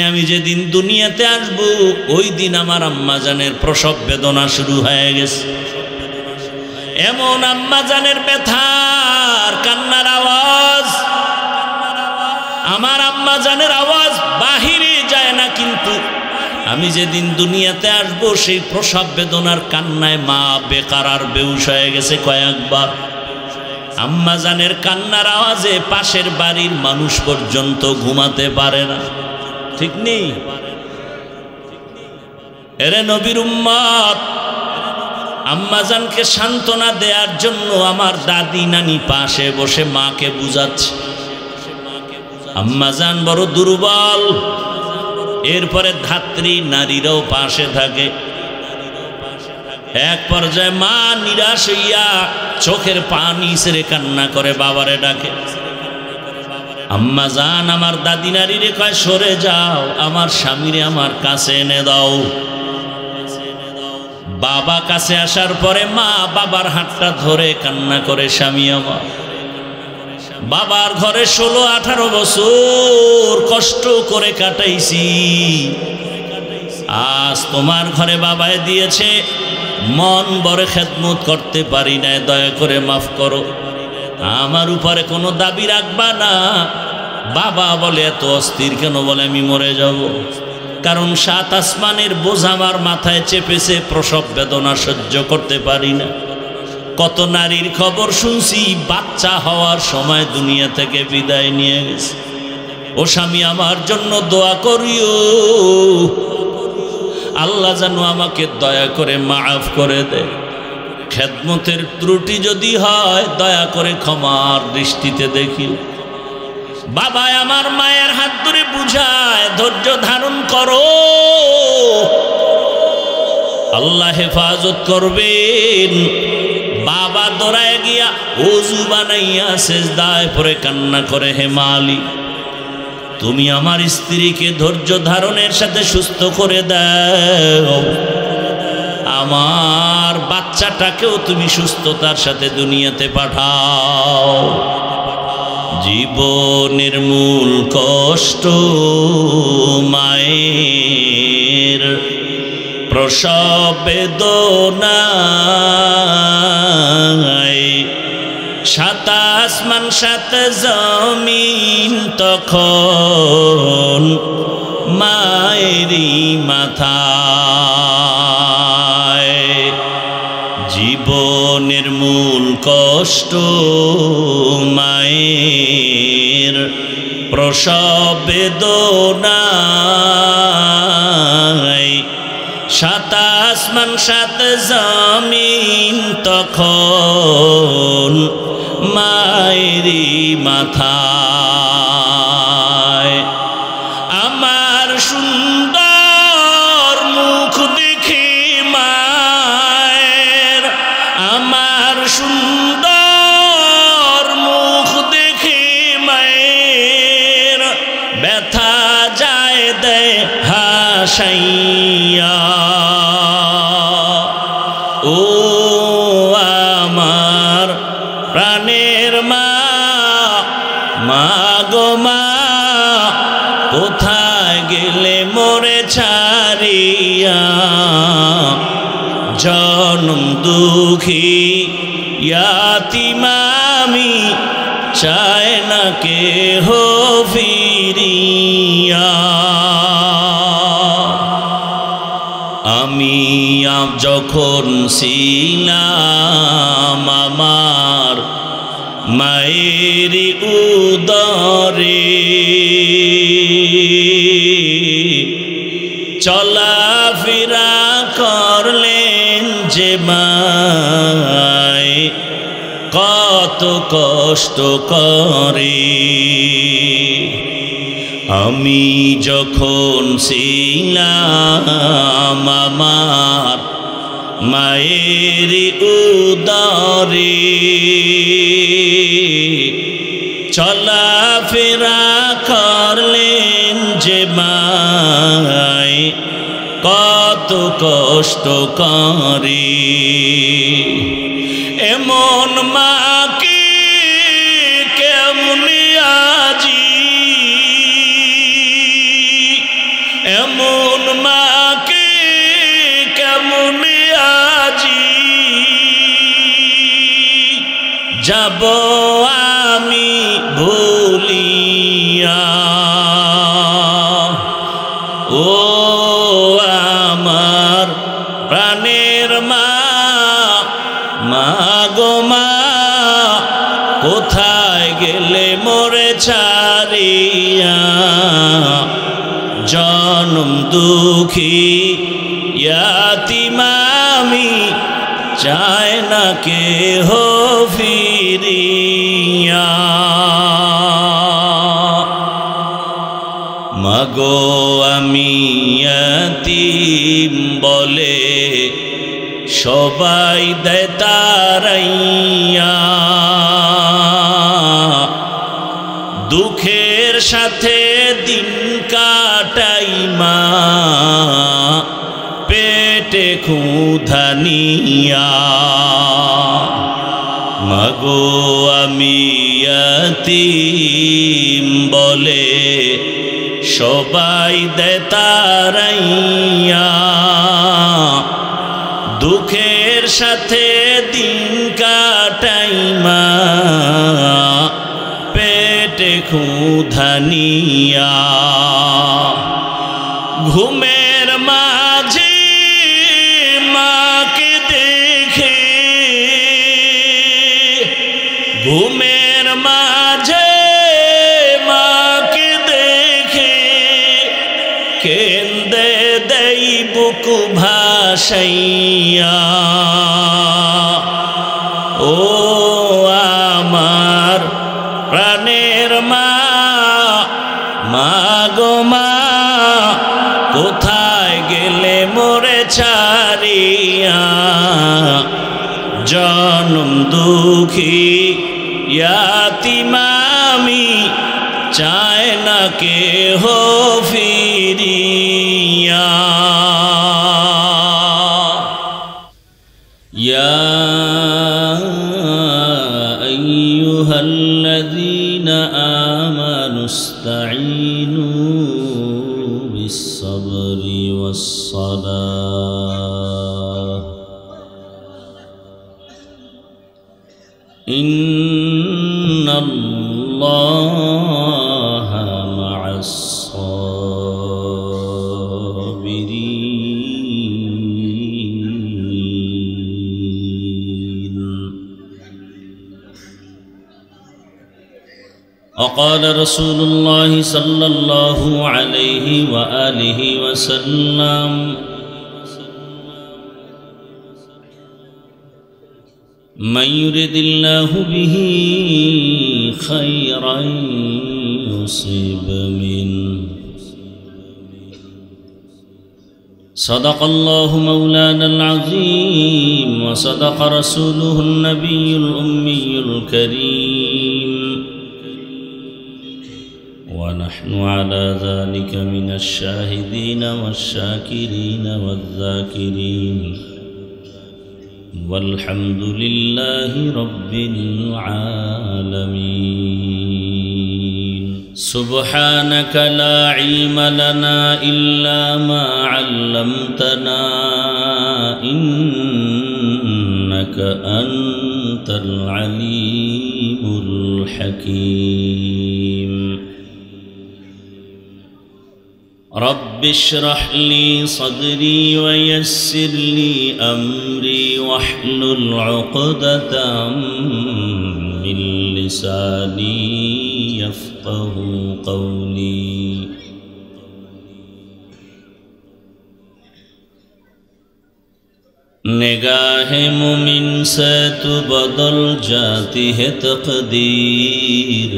আমি যেদিন দুনিয়াতে আসব ওই দিন আমার আম্মাজানের প্রসব বেদনা শুরু হয়ে গেছে। এমন আম্মাজানের ব্যথার কান্নার আওয়াজ, আমার আম্মাজানের আওয়াজ বাহিরে যায় না, কিন্তু আমি যেদিন দুনিয়াতে আসব সেই প্রসব বেদনার কান্নায় মা বেকারার বেহুশ হয়ে গেছে কয়েকবার। আম্মাজানের কান্নার আওয়াজে পাশের বাড়ির মানুষ পর্যন্ত ঘুমাতে পারে না। ঠিক নেই? এরে নবীর উম্মত, আম্মাজানকে সান্ত্বনা দেওয়ার জন্য আমার দাদি নানি পাশে বসে মাকে বুঝাচ্ছে। আম্মাজান বড় দুর্বল। এরপরে ধাত্রী নারীরাও পাশে থাকে। এক পর্যায়ে মা নিরাশ হইয়া চোখের পানি ছেড়ে কান্না করে বাবারে ডাকে। আম্মাজান আমার দাদি নারীরে কয়, সরে যাও, আমার স্বামীরে আমার কাছে এনে দাও। বাবা কাছে আসার পরে মা বাবার হাতটা ধরে কান্না করে, স্বামী আমার, বাবার ঘরে 16-18 বছর কষ্ট করে কাটাইছি, আজ তোমার ঘরে বাবায় দিয়েছে, মন বড় খেদমত করতে পারি না, দয়া করে মাফ করো, আমার উপরে কোনো দাবি রাখবা না। বাবা বলে, এত অস্থির কেন? বলে, আমি মরে যাব, কারণ 7 আসমানের বোঝ আমার মাথায় চেপেছে, প্রসব বেদনা সহ্য করতে পারি না। কত নারীর খবর শুনছি বাচ্চা হওয়ার সময় দুনিয়া থেকে বিদায় নিয়ে গেছে। ও স্বামী, আমার জন্য দোয়া করিও, আল্লাহ যেন আমাকে দয়া করে মাফ করে দেয়। খেদমতের ত্রুটি যদি হয় দয়া করে ক্ষমার দৃষ্টিতে দেখিও। বাবা আমার মায়ের হাত ধরে বুঝায়, ধৈর্য ধারণ করো, আল্লাহ হেফাজত করবেন। বাবা দৌড়ায় গিয়া ওযু বানাইয়া সেজদায় পড়ে কান্না করে, হে মালিক, তুমি আমার স্ত্রীকে ধৈর্য ধারণের সাথে সুস্থ করে দাও, আমার বাচ্চাটাকেও তুমি সুস্থতার সাথে দুনিয়াতে পাঠাও। জীবনের মূল কষ্ট মায়ের, প্রসব বেদনায় 7 আসমান 7 জমিন তখন মায়েরই মাথায়। জীবনের মূল কষ্ট মায়ের, প্রসব বেদনায় 7 আসমান 7 জমিন তখন মায়েরই মাথায়। আমার সুন্দর মুখ দেখে মায়ের, আমার সুন্দর মুখ দেখে মায়ের ব্যথা যায় দেয় হাসাইয়া। ও আমার প্রাণের মা, মা গো মা, কোথায় গেলে মোরে ছাড়িয়া? জনম দুঃখী ইয়াতীম আমি, চায় না কেহ ফিরিয়া। আমি যখন ছিলাম আমার মায়ের উদরে, চলাফেরা করলেন যে মায়, কত কষ্ট করে। আমি যখন ছিলাম আমার মায়ের উদরে, চলাফেরা করলেন যে মায়, কত কষ্ট করে। এমন মাকে কেমন আজি এমন মাকে কেমনে আজি যাব আমি ভুলিয়া। ও আমার প্রাণের মা, মা গো মা, কোথায় গেলে মোরে ছাড়িয়া? জনম দুঃখী ইয়াতীম আমি, চায় না কেহ ফিরিয়া। মাগো আমি ইয়াতীম বলে সবাই দেয় তাড়াইয়া। দুঃখের সাথে দিন কাটাই মা, পেটে ক্ষুধা নিয়া। মাগো আমি ইয়াতীম বলে সবাই দেয় তাড়াইয়া। দুঃখের সাথে দিন কাটাই মা, পেটে ক্ষুধা নিয়া। ঘুমের মাঝে মাকে দেখে, ঘুমের মাঝে মাকে দেখে কেন্দে দেই বুক ভাসাইয়া। ও আমার প্রাণের মা, মা গো মা, কোথায় গেলে মোরে ছাড়িয়া? জনম দুঃখী ইয়াতীম আমি, চায় না কেহ ফিরিয়া। ইয়া আইয়ুহাল্লাযীনা আমানু ইসতাঈনু বিস-সাবরি ওয়াস-সালাহ ইন্নাল্লাহা মা'আস-সাবিরিন। وقال رسول الله صلى الله عليه وآله وسلم من يرد الله به خيرا يصيب منه. صدق الله مولانا العظيم وصدق رسوله النبي الأمي الكريم، ونحن على ذلك من الشاهدين والشاكرين والذاكرين، والحمد لله رب العالمين. سبحانك لا علم لنا إلا ما علمتنا إنك أنت العليم الحكيم. رب اشرح لي صدري ويسر لي أمري واحلل عقدة من لساني يفقه قولي. निगाह मुमिन से तो बदल जाती है तकदीर,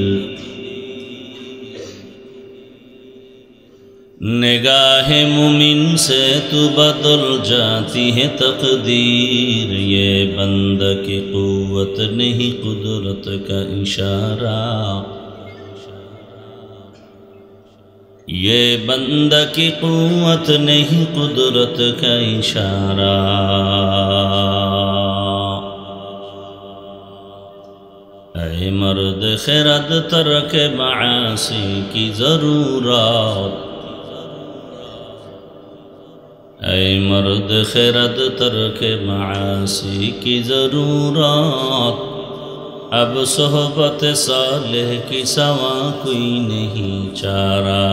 निगाह मुमिन से तो बदल जाती है तकदीर। ये बंदा की क़ुव्वत नहीं कुदरत का इशारा, ये बंदा की क़ुव्वत नहीं कुदरत का इशारा। ऐ मर्द खिरद तर्क मासी की ज़रूरत, ऐ मर्द खैरत तर्क मासी की ज़रूरत, अब सोहबत सालेह की सवा कोई नहीं चारा।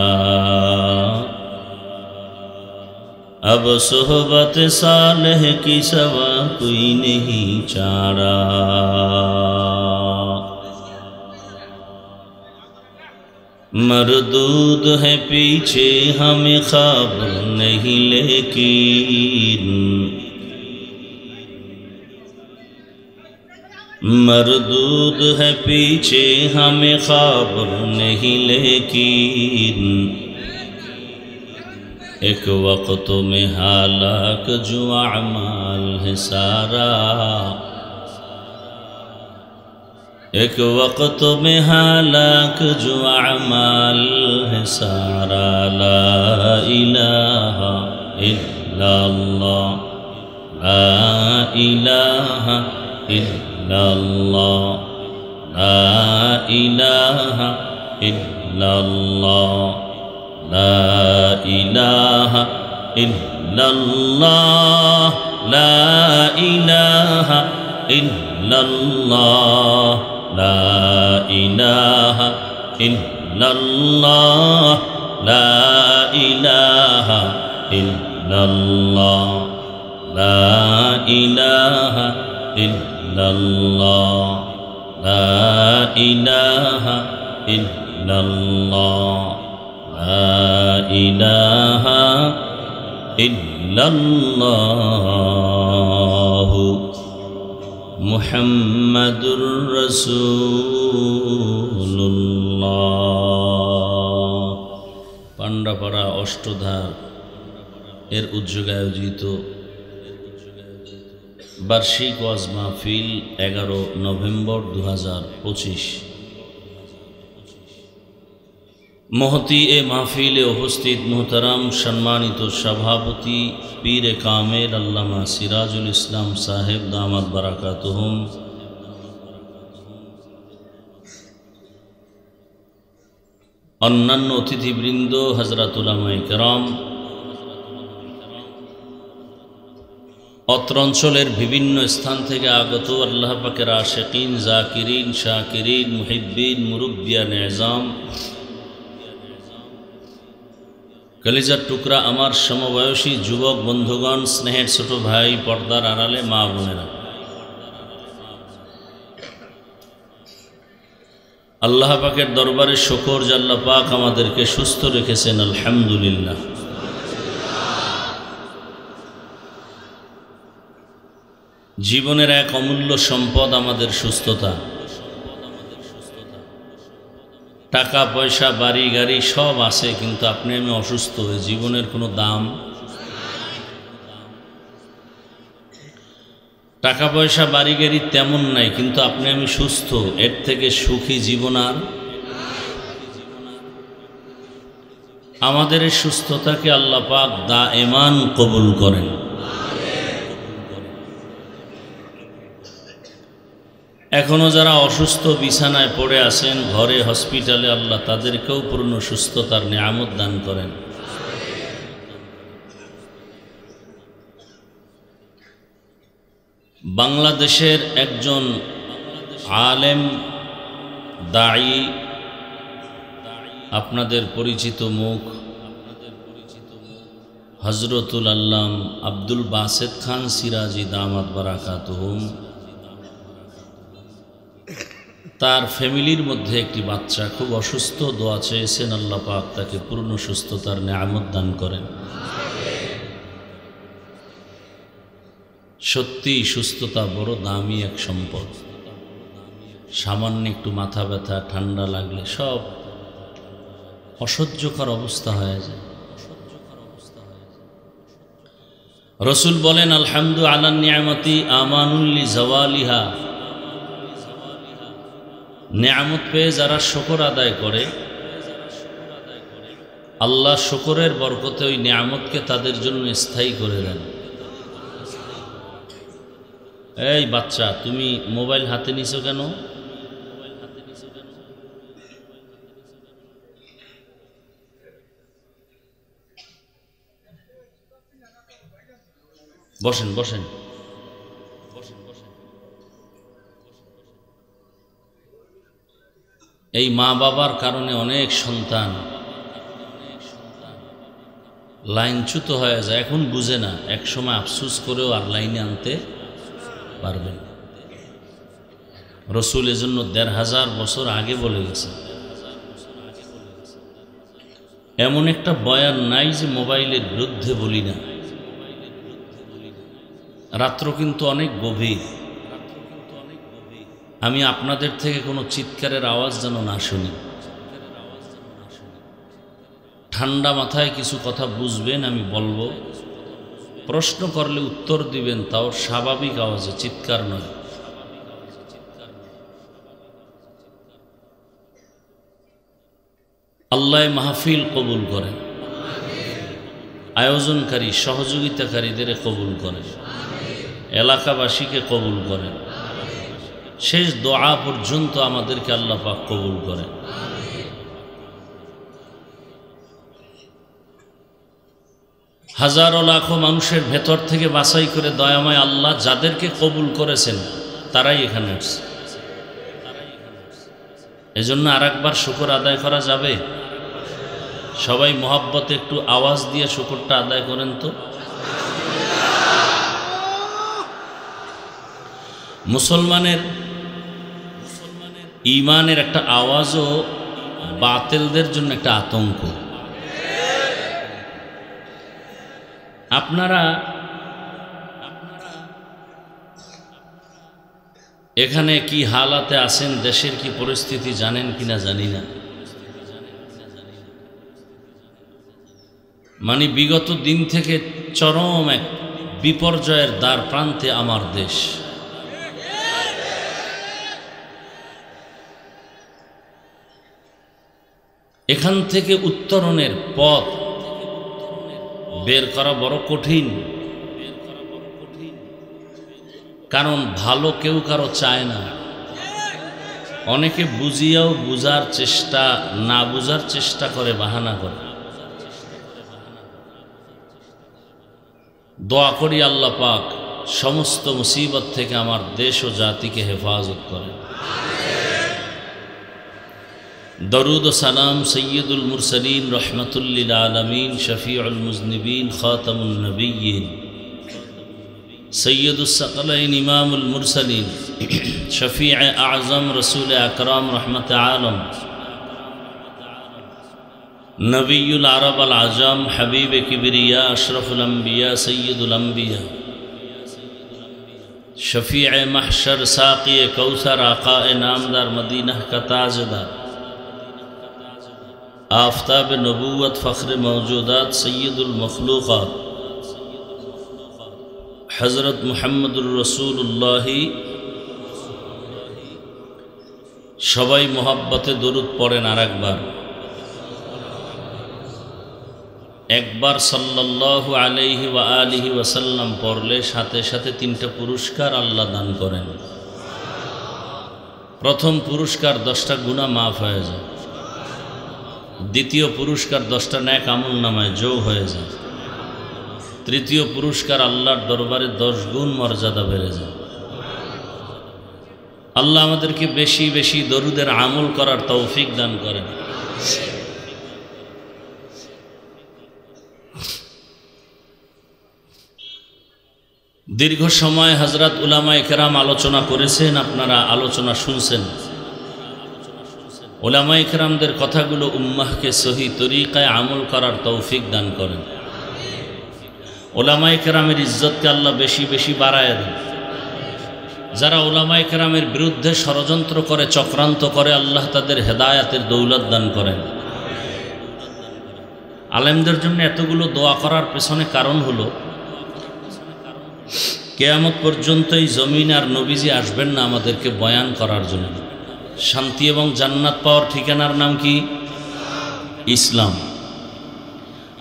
अब सोहबत सालेह की सवा कोई नहीं चारा। मरदूद है पीछे हमें खबर नहीं, लेकिन मरदूद है पीछे हमें खबर नहीं, लेकिन एक वक्त में हालाक जो अमाल है सारा। एक वक्त में हालाक जो अमाल है सारा। ला इलाहा इल्लल्लाह, ला इलाहा इल्लल्लाह, ला इलाहा इल्लल्लाह, ला इलाहा इल्लल्लाह, ला इलाहा इल्लल्लाह, ला इलाहा इल्लल्लाह, ला इलाहा इल्लल्लाह, ला इलाहा इल्लल्लाह, ला इलाहा इल्लल्लाह, ला इलाहा इल्लल्लाह मुहम्मदुर रसूलुल्लाह। पांडापाड़ा अष्टधार এর উদ্যোগে আয়োজিত বার্ষিক ওয়াজ মাহফিল 11 নভেম্বর 2025। মহতি এ মাহফিলে উপস্থিত মোহতারাম সম্মানিত সভাপতি পীরে কামেল আল্লামা সিরাজুল ইসলাম সাহেব দামাত বারাকাতুহুম, অন্যান্য অতিথিবৃন্দ, হযরত উলামায়ে কেরাম, অত্র অঞ্চলের বিভিন্ন স্থান থেকে আগত আল্লাহ পাকের আশিকিন, জাকিরিন, শাকিরিন, মুহিব্বিন, মুরব্বিয়ান এজাম, কলিজার টুকরা আমার সমবয়সী যুবক বন্ধুগণ, স্নেহের ছোট ভাই, পর্দার আড়ালে মা বোনেরা, আল্লাহ পাকের দরবারে শুকর যে আল্লাহ পাক আমাদেরকে সুস্থ রেখেছেন, আলহামদুলিল্লাহ। জীবনের এক অমূল্য সম্পদ আমাদের সুস্থতা। টাকা পয়সা বাড়ি গাড়ি সব আছে, কিন্তু আপনি আমি অসুস্থ, জীবনের কোনো দাম। টাকা পয়সা বাড়ি গাড়ি তেমন নাই, কিন্তু আপনি আমি সুস্থ, এর থেকে সুখী জীবন আর। আমাদের এই সুস্থতাকে আল্লাহ পাক দায়েমান কবুল করেন। এখনো যারা অসুস্থ বিছানায় পড়ে আছেন, ঘরে হসপিটালে, আল্লাহ তাদেরকেও পূর্ণ সুস্থতার নিয়ামত দান করেন। বাংলাদেশের একজন আলেম, দাঈ, আপনাদের পরিচিত মুখ, হযরতুল আল্লাম আব্দুল বাসেত খান সিরাজি দামাত বারাকাতুহুম, তার ফ্যামিলির মধ্যে একটি বাচ্চা খুব অসুস্থ, দোয়া চেয়েছেন আল্লাহ পাক তাকে পূর্ণ সুস্থতার নিয়ামত দান করেন। সত্যি সুস্থতা বড় দামি এক সম্পদ। সামান্য একটু মাথা ব্যথা, ঠান্ডা লাগলে সব অসহ্যকর অবস্থা হয়ে যায়। রসুল বলেন, আলহামদু আলা নিয়ামতি আমানুল্লি জাওয়ালিহা। নিয়ামত পেয়ে যারা শুকর আদায় করে, আল্লাহ শুকরের বরকতে ওই নিয়ামতকে তাদের জন্য স্থায়ী করে দেন। এই বাচ্চা, তুমি মোবাইল হাতে নিছো কেন? বসেন বসেন। এই মা বাবার কারণে অনেক সন্তান লাইনচ্যুত হয়ে যায়, এখন বুঝে না, এক সময় আফসোস করেও আর লাইনে আনতে পারবেন। রসুল এজন্য ১৫০০ বছর আগে বলে গেছে, এমন একটা বয়ান নাই যে মোবাইলের বিরুদ্ধে বলি না। রাত্র কিন্তু অনেক গভীর, আমি আপনাদের থেকে কোনো চিৎকারের আওয়াজ যেন না শুনি। ঠান্ডা মাথায় কিছু কথা বুঝবেন, আমি বলবো, প্রশ্ন করলে উত্তর দিবেন, তাও স্বাভাবিক আওয়াজে, চিৎকার নয়। আল্লাহ মাহফিল কবুল করেন, আয়োজনকারী সহযোগিতাকারীদের কবুল করেন, এলাকাবাসীকে কবুল করেন, শেষ দোয়া পর্যন্ত আমাদেরকে আল্লাহ পাক কবুল করেন। হাজারো লাখো মানুষের ভেতর থেকে বাছাই করে দয়াময় আল্লাহ যাদেরকে কবুল করেছেন তারাই এখানে আসছে। এজন্য আরেকবার শুকর আদায় করা যাবে? সবাই মহব্বতে একটু আওয়াজ দিয়ে শুকরটা আদায় করেন তো। মুসলমানের ঈমানের একটা আওয়াজও বাতিলদের জন্য একটা আতঙ্ক। আপনারা এখানে কি হালাতে আছেন, দেশের কি পরিস্থিতি জানেন কিনা জানি না। মানে বিগত দিন থেকে চরম এক বিপর্যয়ের দ্বার প্রান্তে আমার দেশ। এখান থেকে উত্তরণের পথ বের করা বড় কঠিন, কারণ ভালো কেউ কারো চায় না। অনেকে বুঝিয়াও বুঝার চেষ্টা, না বুঝার চেষ্টা করে, বাহানা করে। দোয়া করি আল্লাহ পাক সমস্ত মুসিবত থেকে আমার দেশ ও জাতিকে হেফাজত করেন। দরুদ ও সালাম সৈয়দুল মুরসালিন রহমতুল্লিল আলমিন শফিউল মুজনিবিন খাতামুন নবিয়্যিন সৈয়দুস সাকলাইন ইমামুল মুরসালিন শফিউ আজম রসুল আকরাম রহমত আলম নবিয়ুল আরব আল আজম হাবিব কিবরিয়া আশরফুল আম্বিয়া সৈয়দুল আম্বিয়া शफीअ महशर साक़ी कौसर आक़ाए नामदार मदीना का ताजदार आफ़ताब नबूवत फ़ख्र मौजूदात सय्यदुल मखलूक़ात हज़रत मुहम्मदुर रसूलुल्लाह सबाई मोहब्बते दरूद पढ़ेन একবার সাল্লাল্লাহু আলাইহি ওয়া আলিহি ওয়াসাল্লাম পড়লে সাথে সাথে 3টা পুরস্কার আল্লাহ দান করেন। প্রথম পুরস্কার 10টা গুনাহ মাফ হয়ে যায়, দ্বিতীয় পুরস্কার 10টা নেক আমল নামায় যোগ হয়ে যায়, তৃতীয় পুরস্কার আল্লাহর দরবারে 10 গুণ মর্যাদা বেড়ে যায়। আল্লাহ আমাদেরকে বেশি বেশি দরুদের আমল করার তৌফিক দান করেন। দীর্ঘ সময় হযরত উলামায়ে কেরাম আলোচনা করেছেন, আপনারা আলোচনা শুনছেন। উলামায়ে কেরামদের কথাগুলো উম্মাহকে সহি তরিকায় আমল করার তৌফিক দান করেন। উলামায়ে কেরামের ইজ্জতকে আল্লাহ বেশি বেশি বাড়ায় দেন। যারা উলামায়ে কেরামের বিরুদ্ধে ষড়যন্ত্র করে, চক্রান্ত করে, আল্লাহ তাদের হেদায়াতের দৌলত দান করেন। আলেমদের জন্য এতগুলো দোয়া করার পেছনে কারণ হলো কিয়ামত পর্যন্ত এই জমিন আর নবীজি আসবেন না আমাদেরকে বয়ান করার জন্য। শান্তি এবং জান্নাত পাওয়ার ঠিকানার নাম কি? ইসলাম।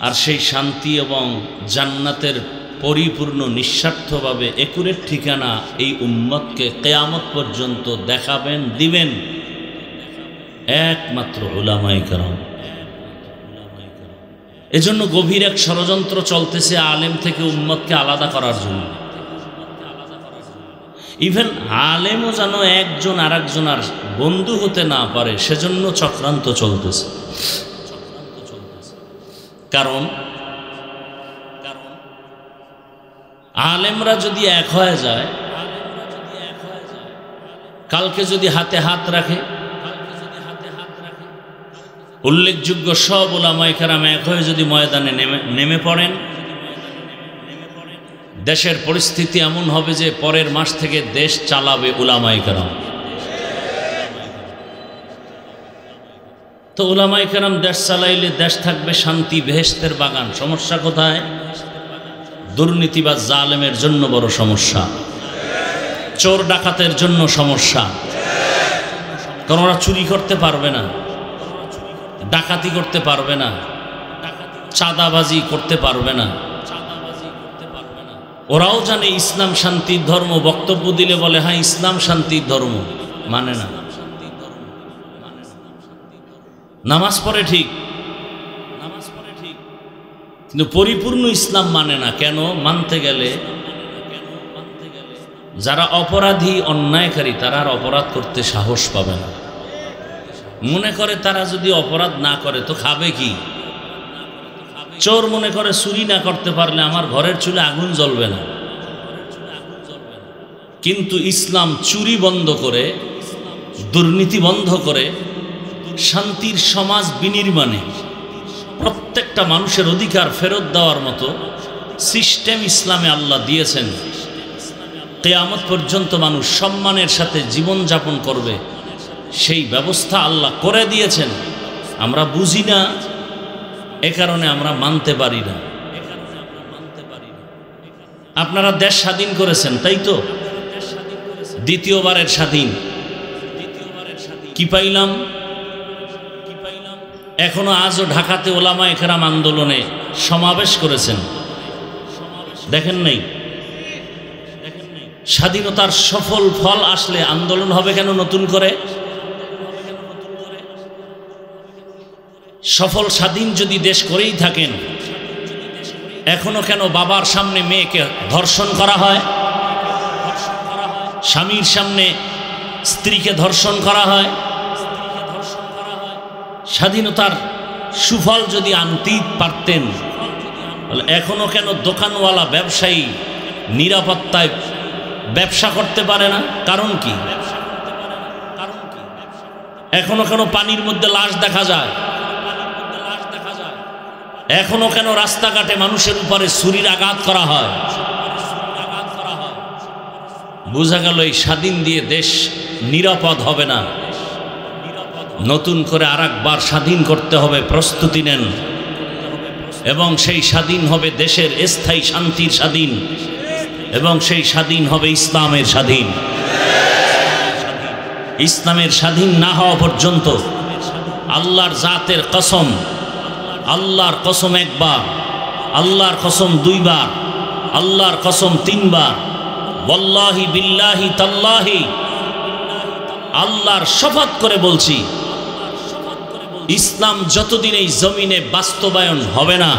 আর সেই শান্তি এবং জান্নাতের পরিপূর্ণ নিঃস্বার্থভাবে একুরেট ঠিকানা এই উম্মতকে কিয়ামত পর্যন্ত দেখাবেন, দিবেন একমাত্র উলামায়ে কেরাম। এজন্য গভীর এক ষড়যন্ত্র চলতেছে আলেম থেকে উম্মতকে আলাদা করার জন্য। ইভেন আলেমও যেন একজন আর একজনের বন্ধু হতে না পারে সেজন্য চক্রান্ত চলতেছে। কারণ আলেমরা যদি এক হয়ে যায়, কালকে যদি হাতে হাত রাখে, উল্লেখযোগ্য সব উলামায়ে কেরাম এক হয়ে যদি ময়দানে নেমে পড়েন, দেশের পরিস্থিতি এমন হবে যে পরের মাস থেকে দেশ চালাবে উলামায়ে কেরাম। তো উলামায়ে কেরাম দেশ চালাইলে দেশ থাকবে শান্তি, বেহেশতের বাগান। সমস্যা কোথায়? দুর্নীতিবাজ জালেমের জন্য বড় সমস্যা, চোর ডাকাতের জন্য সমস্যা। কারণ ওরা চুরি করতে পারবে না, ডাকাতি করতে পারবে না, চাঁদাবাজি করতে পারবে না। ওরাও জানে ইসলাম শান্তির ধর্ম, বক্তব্য দিলে বলে হ্যাঁ ইসলাম শান্তির ধর্ম, মানে না। নামাজ পড়ে ঠিক, কিন্তু পরিপূর্ণ ইসলাম মানে না। কেন? মানতে গেলে যারা অপরাধী, অন্যায়কারী, তারা আর অপরাধ করতে সাহস পাবে না। মনে করে তারা যদি অপরাধ না করে তো খাবে কি? চোর মনে করে চুরি না করতে পারলে আমার ঘরের চুলে আগুন জ্বলবে না। কিন্তু ইসলাম চুরি বন্ধ করে, দুর্নীতি বন্ধ করে, শান্তির সমাজ বিনির্মাণে প্রত্যেকটা মানুষের অধিকার ফেরত দেওয়ার মতো সিস্টেম ইসলামে আল্লাহ দিয়েছেন। কিয়ামত পর্যন্ত মানুষ সম্মানের সাথে জীবন যাপন করবে, সেই ব্যবস্থা আল্লাহ করে দিয়েছেন। আমরা বুঝি না, এ কারণে আমরা মানতে পারি না। আপনারা দেশ স্বাধীন করেছেন, তাই তো? দ্বিতীয়বারের স্বাধীন। কি পাইলাম? এখনো আজও ঢাকাতে ওলামায়ে কেরাম আন্দোলনে সমাবেশ করেছেন, দেখেন নাই? স্বাধীনতার সফল ফল আসলে আন্দোলন হবে কেন নতুন করে? সফল স্বাধীন যদি দেশ করেই থাকেন, এখনো কেন বাবার সামনে মেয়েকে ধর্ষণ করা হয়? স্বামীর সামনে স্ত্রীকে ধর্ষণ করা হয়? স্বাধীনতার সুফল যদি আনতেই পারতেন, তাহলে এখনো কেন দোকানওয়ালা ব্যবসায়ী নিরাপত্তায় ব্যবসা করতে পারে না? কারণ কি? এখনো কেন পানির মধ্যে লাশ দেখা যায়? এখনো কেন রাস্তাঘাটে মানুষের উপরে ছুরির আঘাত করা হয়? বোঝা গেল এই স্বাধীন দিয়ে দেশ নিরাপদ হবে না। নতুন করে আরেকবার স্বাধীন করতে হবে, প্রস্তুতি নেন। এবং সেই স্বাধীন হবে দেশের স্থায়ী শান্তির স্বাধীন, এবং সেই স্বাধীন হবে ইসলামের স্বাধীন। ইসলামের স্বাধীন না হওয়া পর্যন্ত আল্লাহর জাতের কসম, আল্লাহর কসম একবার, আল্লাহর কসম দুইবার, আল্লাহর কসম তিনবার, ওয়াল্লাহি বিল্লাহি তাল্লাহি, আল্লাহর শপথ করে বলছি, ইসলাম যতদিন এই জমিনে বাস্তবায়ন হবে না,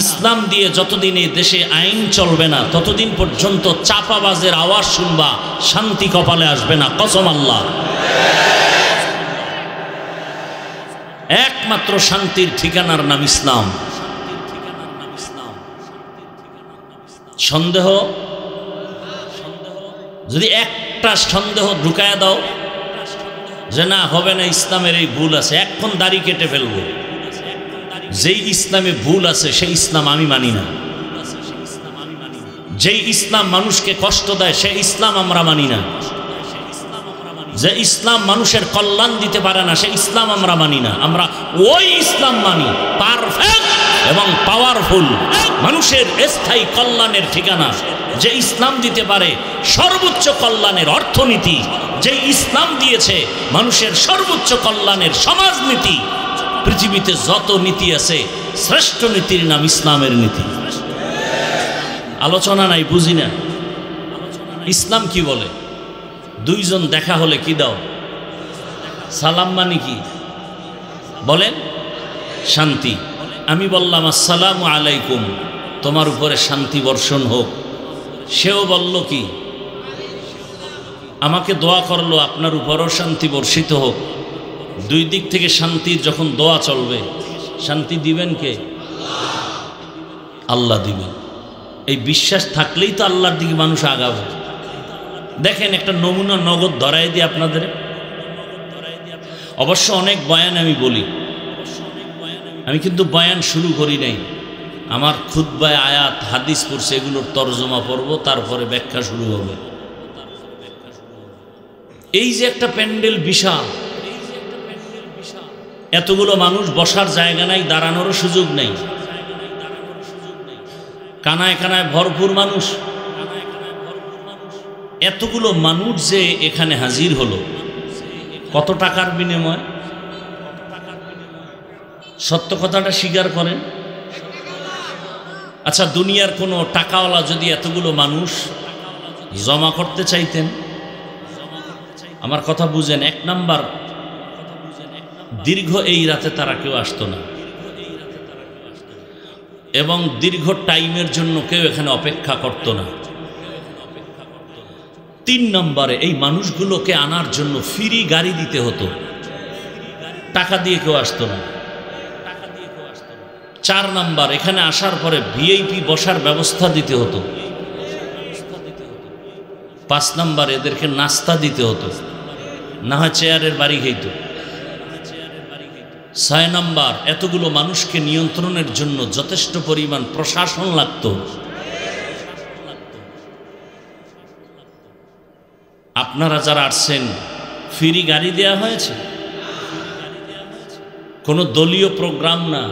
ইসলাম দিয়ে যতদিন এই দেশে আইন চলবে না, ততদিন পর্যন্ত চাপাবাজের আওয়াজ শুনবা, শান্তি কপালে আসবে না। কসম আল্লাহ। একমাত্র শান্তির ঠিকানার নাম ইসলাম। সন্দেহ, যদি একটা সন্দেহ ঢুকায় দাও যে না হবে না, ইসলামের এই ভুল আছে, এখন দাড়ি কেটে ফেলবো, যেই ইসলামে ভুল আছে সেই ইসলাম আমি মানি না। যেই ইসলাম মানুষকে কষ্ট দেয় সেই ইসলাম আমরা মানি না। যে ইসলাম মানুষের কল্যাণ দিতে পারে না সেই ইসলাম আমরা মানি না। আমরা ওই ইসলাম মানি পারফেক্ট এবং পাওয়ারফুল, মানুষের স্থায়ী কল্যাণের ঠিকানা, যে ইসলাম দিতে পারে সর্বোচ্চ কল্যাণের অর্থনীতি, যে ইসলাম দিয়েছে মানুষের সর্বোচ্চ কল্যাণের সমাজনীতি। পৃথিবীতে যত নীতি আছে শ্রেষ্ঠ নীতির নাম ইসলামের নীতি। আলোচনা নাই, বুঝি না ইসলাম কি বলে। দুইজন দেখা হলে কি দাও? সালাম মানে কি বলেন? শান্তি। আমি বললাম আসসালামু আলাইকুম, তোমার উপরে শান্তি বর্ষণ হোক। সেও বলল কি, আমাকে দোয়া করলো আপনার উপরও শান্তি বর্ষিত হোক। দুই দিক থেকে শান্তির যখন দোয়া চলবে, শান্তি দিবেন কে? আল্লাহ দিবেন। এই বিশ্বাস থাকলেই তো আল্লাহর দিকে মানুষ আগাবে। দেখেন একটা নমুনা নগদ ধরাই দিই আপনাদের। অবশ্য অনেক বয়ান আমি বলি, আমি কিন্তু বয়ান শুরু করি নাই। আমার খুতবায় আয়াত হাদিস পড়ছে, এগুলোর তরজমা পড়ব, তারপরে ব্যাখ্যা শুরু হবে। এই যে একটা প্যান্ডেল বিশাল, এতগুলো মানুষ, বসার জায়গা নাই, দাঁড়ানোরও সুযোগ নেই, কানায় কানায় ভরপুর মানুষ। এতগুলো মানুষ যে এখানে হাজির হলো, কত টাকার বিনিময়? সত্য কথাটা স্বীকার করেন। আচ্ছা, দুনিয়ার কোনো টাকাওয়ালা যদি এতগুলো মানুষ জমা করতে চাইতেন, আমার কথা বুঝেন, এক নাম্বার, দীর্ঘ এই রাতে তারা কেউ আসতো না, এবং দীর্ঘ টাইমের জন্য কেউ এখানে অপেক্ষা করতো না। 3 নম্বরে, এই মানুষগুলোকে আনার জন্য ফ্রি গাড়ি দিতে হতো, টাকা দিয়ে কেউ আসতো না। 4 নাম্বার, এখানে আসার পরে ভিআইপি বসার ব্যবস্থা দিতে হতো। 5 নাম্বার, এদেরকে নাস্তা দিতে হতো, না হয় চেয়ারের বাড়ি খাইতো। 6 নাম্বার, এতগুলো মানুষকে নিয়ন্ত্রণের জন্য যথেষ্ট পরিমাণ প্রশাসন লাগতো। আপনারা যারা আসছেন, ফ্রি গাড়ি দেয়া হয়েছে, কোনো দলীয় প্রোগ্রাম না,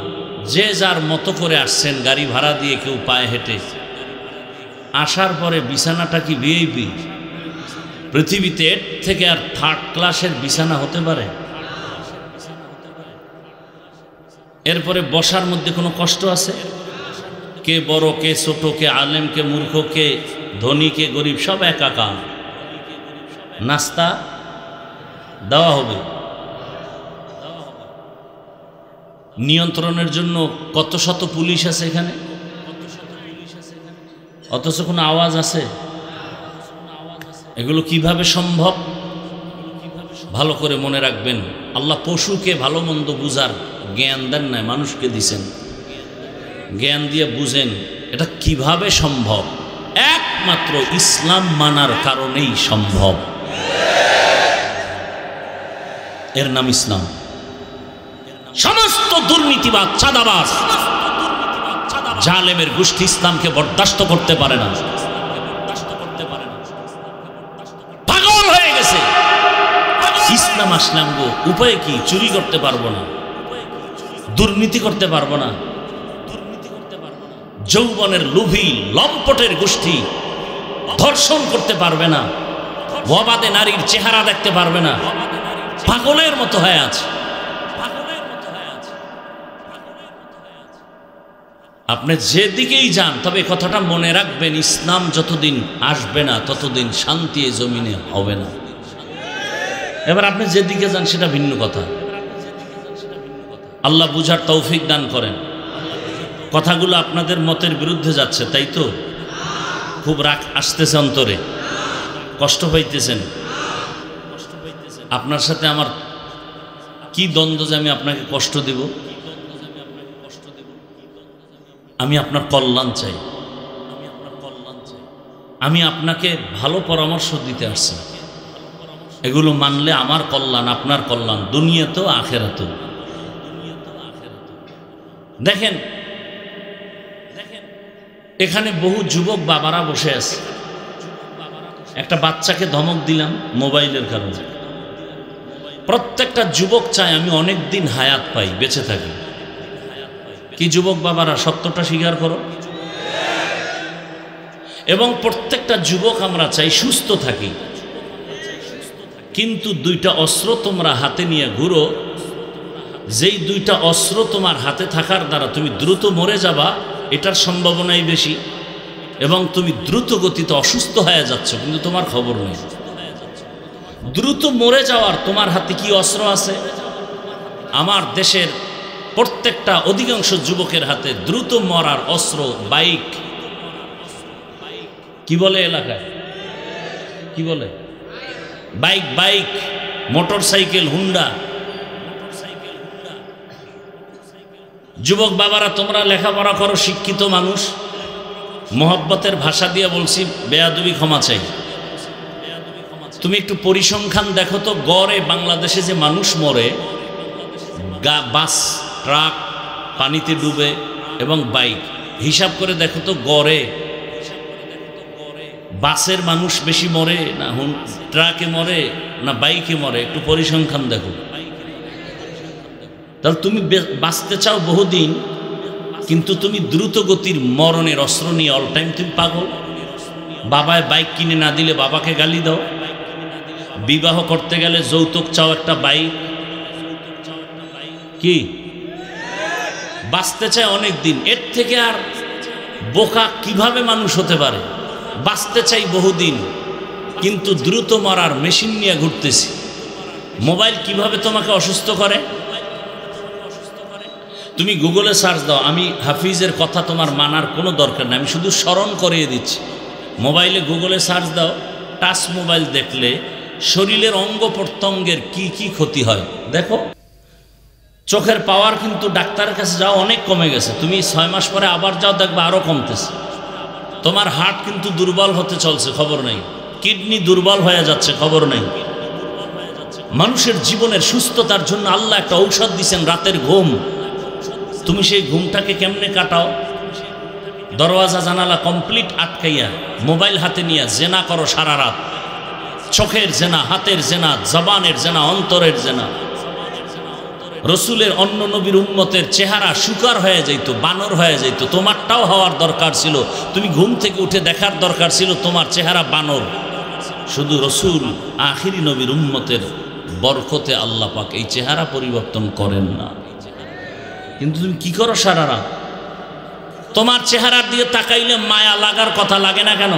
যে যার মতো করে আসছেন, গাড়ি ভাড়া দিয়ে, কেউ পায়ে হেঁটে। আসার পরে বিছানাটা কি ভিআইপি? পৃথিবীতে এর থেকে আর 3rd ক্লাসের বিছানা হতে পারে? এরপরে বসার মধ্যে কোনো কষ্ট আছে? কে বড়, কে ছোট, কে আলেম, কে মূর্খ, কে ধনী, কে গরিব, সব একাকার। নাস্তা দেওয়া হবে। নিয়ন্ত্রণের জন্য কত শত পুলিশ আছে এখানে, অথচ কোনো আওয়াজ আছে? এগুলো কিভাবে সম্ভব? ভালো করে মনে রাখবেন, আল্লাহ পশুকে ভালো মন্দ বুঝার জ্ঞান দেন নাই, মানুষকে দিছেন। জ্ঞান দিয়ে বুঝেন এটা কিভাবে সম্ভব। একমাত্র ইসলাম মানার কারণেই সম্ভব। এর নাম ইসলাম। সমস্ত দুর্নীতিবাদ, চাঁদাবাজ, জালেমের গোষ্ঠী ইসলামকে বরদাস্ত করতে পারে না, পাগল হয়ে গেছে। ইসলাম আসলাম গো, উপায় কি? চুরি করতে পারবো না, দুর্নীতি করতে পারবো না, যৌবনের লোভী লম্পটের গোষ্ঠী ধর্ষণ করতে পারবে না, অবাধে নারীর চেহারা দেখতে পারবে না, পাগলের মতো হয়ে আছে। আপনি যেদিকেই যান, তবে কথাটা মনে রাখবেন, ইসলাম যতদিন আসবে না ততদিন শান্তি এই জমিনে হবে না। এবার আপনি যেদিকে যান সেটা ভিন্ন কথা। আল্লাহ বুঝার তৌফিক দান করেন। কথাগুলো আপনাদের মতের বিরুদ্ধে যাচ্ছে, তাই তো? খুব রাগ আসতেছে অন্তরে, কষ্ট পাইতেছেন। আপনার সাথে আমার কি দ্বন্দ্ব যে আমি আপনাকে কষ্ট দেব? আমি আপনার কল্যাণ চাই, আমি আপনাকে ভালো পরামর্শ দিতে আসছি। এগুলো মানলে আমার কল্যাণ, আপনার কল্যাণ, দুনিয়াতেও আখেরাতেও। দেখেন এখানে বহু যুবক বাবারা বসে আছে। একটা বাচ্চাকে ধমক দিলাম মোবাইলের কারণে। প্রত্যেকটা যুবক চায় আমি অনেক দিন হায়াত পাই, বেঁচে থাকি। কি যুবক বাবারা, সত্যটা স্বীকার করো। এবং প্রত্যেকটা যুবক আমরা চাই সুস্থ থাকি। কিন্তু 2টা অস্ত্র তোমরা হাতে নিয়ে ঘুরো, যেই 2টা অস্ত্র তোমার হাতে থাকার দ্বারা তুমি দ্রুত মরে যাবা, এটার সম্ভাবনাই বেশি, এবং তুমি দ্রুত গতিতে অসুস্থ হয়ে যাচ্ছ, কিন্তু তোমার খবর নেই। দ্রুত মরে যাওয়ার তোমার হাতে কি অস্ত্র আছে? আমার দেশের প্রত্যেকটা অধিকাংশ যুবকের হাতে দ্রুত মরার অস্ত্র বাইক। কি বলে এলাকায়, কি বলে? Bike, bike, motor cycle, Honda. যুবক বাবারা, তোমরা লেখাপড়া করো, শিক্ষিত মানুষ, মোহব্বতের ভাষা দিয়ে বলছি, বেয়াদবি ক্ষমা চাই। তুমি একটু পরিসংখ্যান দেখো তো, গড়ে বাংলাদেশে যে মানুষ মরে, বাস, ট্রাক পানিতে ডুবে এবং বাইক, হিসাব করে দেখো তো, গড়ে বাসের মানুষ বেশি মরে না ট্রাকে মরে না বাইকে মরে? একটু পরিসংখ্যান দেখো। তাহলে তুমি বাঁচতে চাও বহুদিন, কিন্তু তুমি দ্রুত গতির মরণের অস্ত্র নিয়ে অল টাইম তুমি পাগল। বাবায় বাইক কিনে না দিলে বাবাকে গালি দাও, বিবাহ করতে গেলে যৌতুক চাও একটা বাইক। কি বাঁচতে চায় অনেক দিন, এর থেকে আর বোকা কিভাবে মানুষ হতে পারে? বাঁচতে চাই বহুদিন, কিন্তু দ্রুত মরার মেশিন নিয়ে ঘুরতেছি। মোবাইল কিভাবে তোমাকে অসুস্থ করে? তুমি গুগলে সার্চ দাও। আমি হাফিজের কথা তোমার মানার কোনো দরকার নেই, আমি শুধু স্মরণ করিয়ে দিচ্ছি। মোবাইলে গুগলে সার্চ দাও, টাচ মোবাইল দেখলে শরীরের অঙ্গ প্রত্যঙ্গের কি কি ক্ষতি হয় দেখো। চোখের পাওয়ার কিন্তু ডাক্তারের কাছে যাও অনেক কমে গেছে, তুমি 6 মাস পরে আবার যাও, দেখবে আরও কমতেছে। তোমার হার্ট কিন্তু দুর্বল হতে চলছে, খবর নেই। কিডনি দুর্বল হয়ে যাচ্ছে, খবর নেই। মানুষের জীবনের সুস্থতার জন্য আল্লাহ একটা ঔষধ দিয়েছেন, রাতের ঘুম। তুমি সেই ঘুমটাকে কেমনে কাটাও? দরওয়াজা জানালা কমপ্লিট আটকাইয়া মোবাইল হাতে নিয়ে জেনা করো সারা রাত। চোখের জেনা, হাতের জেনা, জবানের জেনা, অন্তরের জেনা। রসুলের অন্য নবীর উম্মতের চেহারা শুকার হয়ে যাইত, বানর হয়ে যাইত, তোমারটাও হওয়ার দরকার ছিল। তুমি ঘুম থেকে উঠে দেখার দরকার ছিল তোমার চেহারা বানর। শুধু রসুল আখিরি নবীর উম্মতের বরকতে আল্লাহ পাক এই চেহারা পরিবর্তন করেন না। কিন্তু তুমি কি করো সারা রাত? তোমার চেহারার দিকে তাকাইলে মায়া লাগার কথা লাগে না কেন?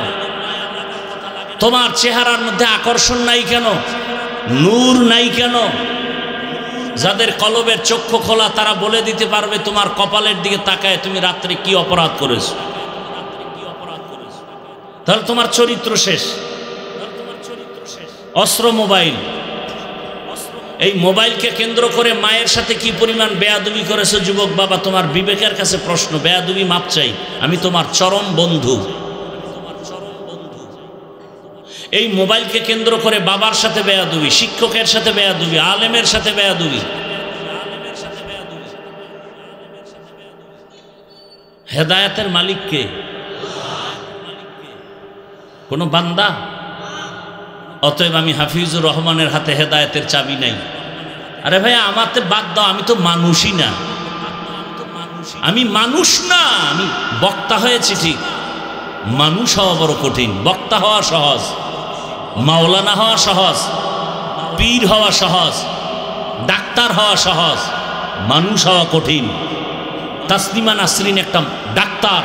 তোমার চেহারার মধ্যে আকর্ষণ নাই কেন? নূর নাই কেন? যাদের কলবের চক্ষু খোলা তারা বলে দিতে পারবে তোমার কপালের দিকে তাকায় তুমি রাত্রে কি অপরাধ করেছো। তাহলে তোমার চরিত্র শেষ। অস্ত্র মোবাইল। এই মোবাইলকে কেন্দ্র করে মায়ের সাথে কি পরিমাণ বেয়াদবি করেছো যুবক বাবা, তোমার বিবেকের কাছে প্রশ্ন। বেয়াদবি মাপ চাই, আমি তোমার চরম বন্ধু। এই মোবাইলকে কেন্দ্র করে বাবার সাথে বেয়াদবি, শিক্ষকের সাথে বেয়াদবি, আলেমের সাথে বেয়াদবি। হেদায়েতের মালিক কে? কোন বান্দা? অতএব আমি হাফিজুর রহমানের হাতে হেদায়েতের চাবি নাই। আরে ভাই আমাতে বাদ দাও, আমি তো মানুষই না। আমি মানুষ না, আমি বক্তা হয়েছি ঠিক। মানুষ হওয়া বড় কঠিন, বক্তা হওয়া সহজ, মাওলানা হওয়া সহজ, পীর হওয়া সহজ, ডাক্তার হওয়া সহজ, মানুষ হওয়া কঠিন। তাসলিমা নাসরিন একটা ডাক্তার,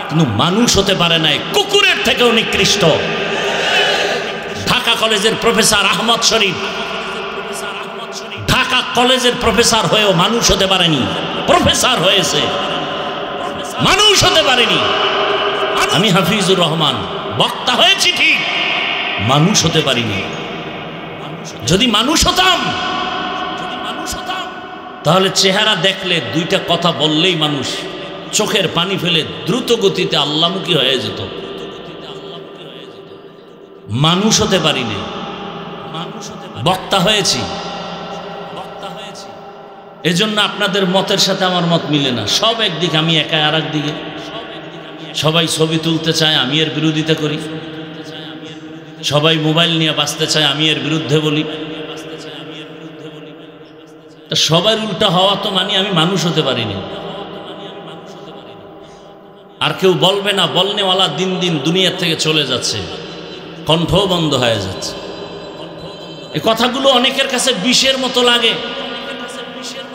কিন্তু মানুষ হতে পারে নাই, কুকুরের থেকেও নিকৃষ্ট। ঢাকা কলেজের প্রফেসর আহমদ শরীফ ঢাকা কলেজের প্রফেসর হয়েও মানুষ হতে পারেনি। প্রফেসর হয়েছে, মানুষ হতে পারেনি। আমি হাফিজুর রহমান বক্তা হয়েছি ঠিক, মানুষ হতে পারিনি। যদি মানুষ হতাম তাহলে চেহারা দেখলে দুইটা কথা বললেই মানুষ চোখের পানি ফেলে দ্রুত গতিতে আল্লাহমুখী হয়ে যেত। মানুষ হতে পারিনি, বক্তা হয়েছি। এজন্য আপনাদের মতের সাথে আমার মত মিলে না। সব একদিকে, আমি একা আর একদিকে। সবাই ছবি তুলতে চায়, আমি এর বিরোধিতা করি। সবাই মোবাইল নিয়ে বাঁচতে চায়, আমি এর বিরুদ্ধে বলি। সবার উল্টা হওয়া তো মানে আমি মানুষ হতে পারিনি। আর কেউ বলবে না, বলনেওয়ালা দিন দিন দুনিয়ার থেকে চলে যাচ্ছে, কণ্ঠ বন্ধ হয়ে যাচ্ছে। এই কথাগুলো অনেকের কাছে বিষের মতো লাগে,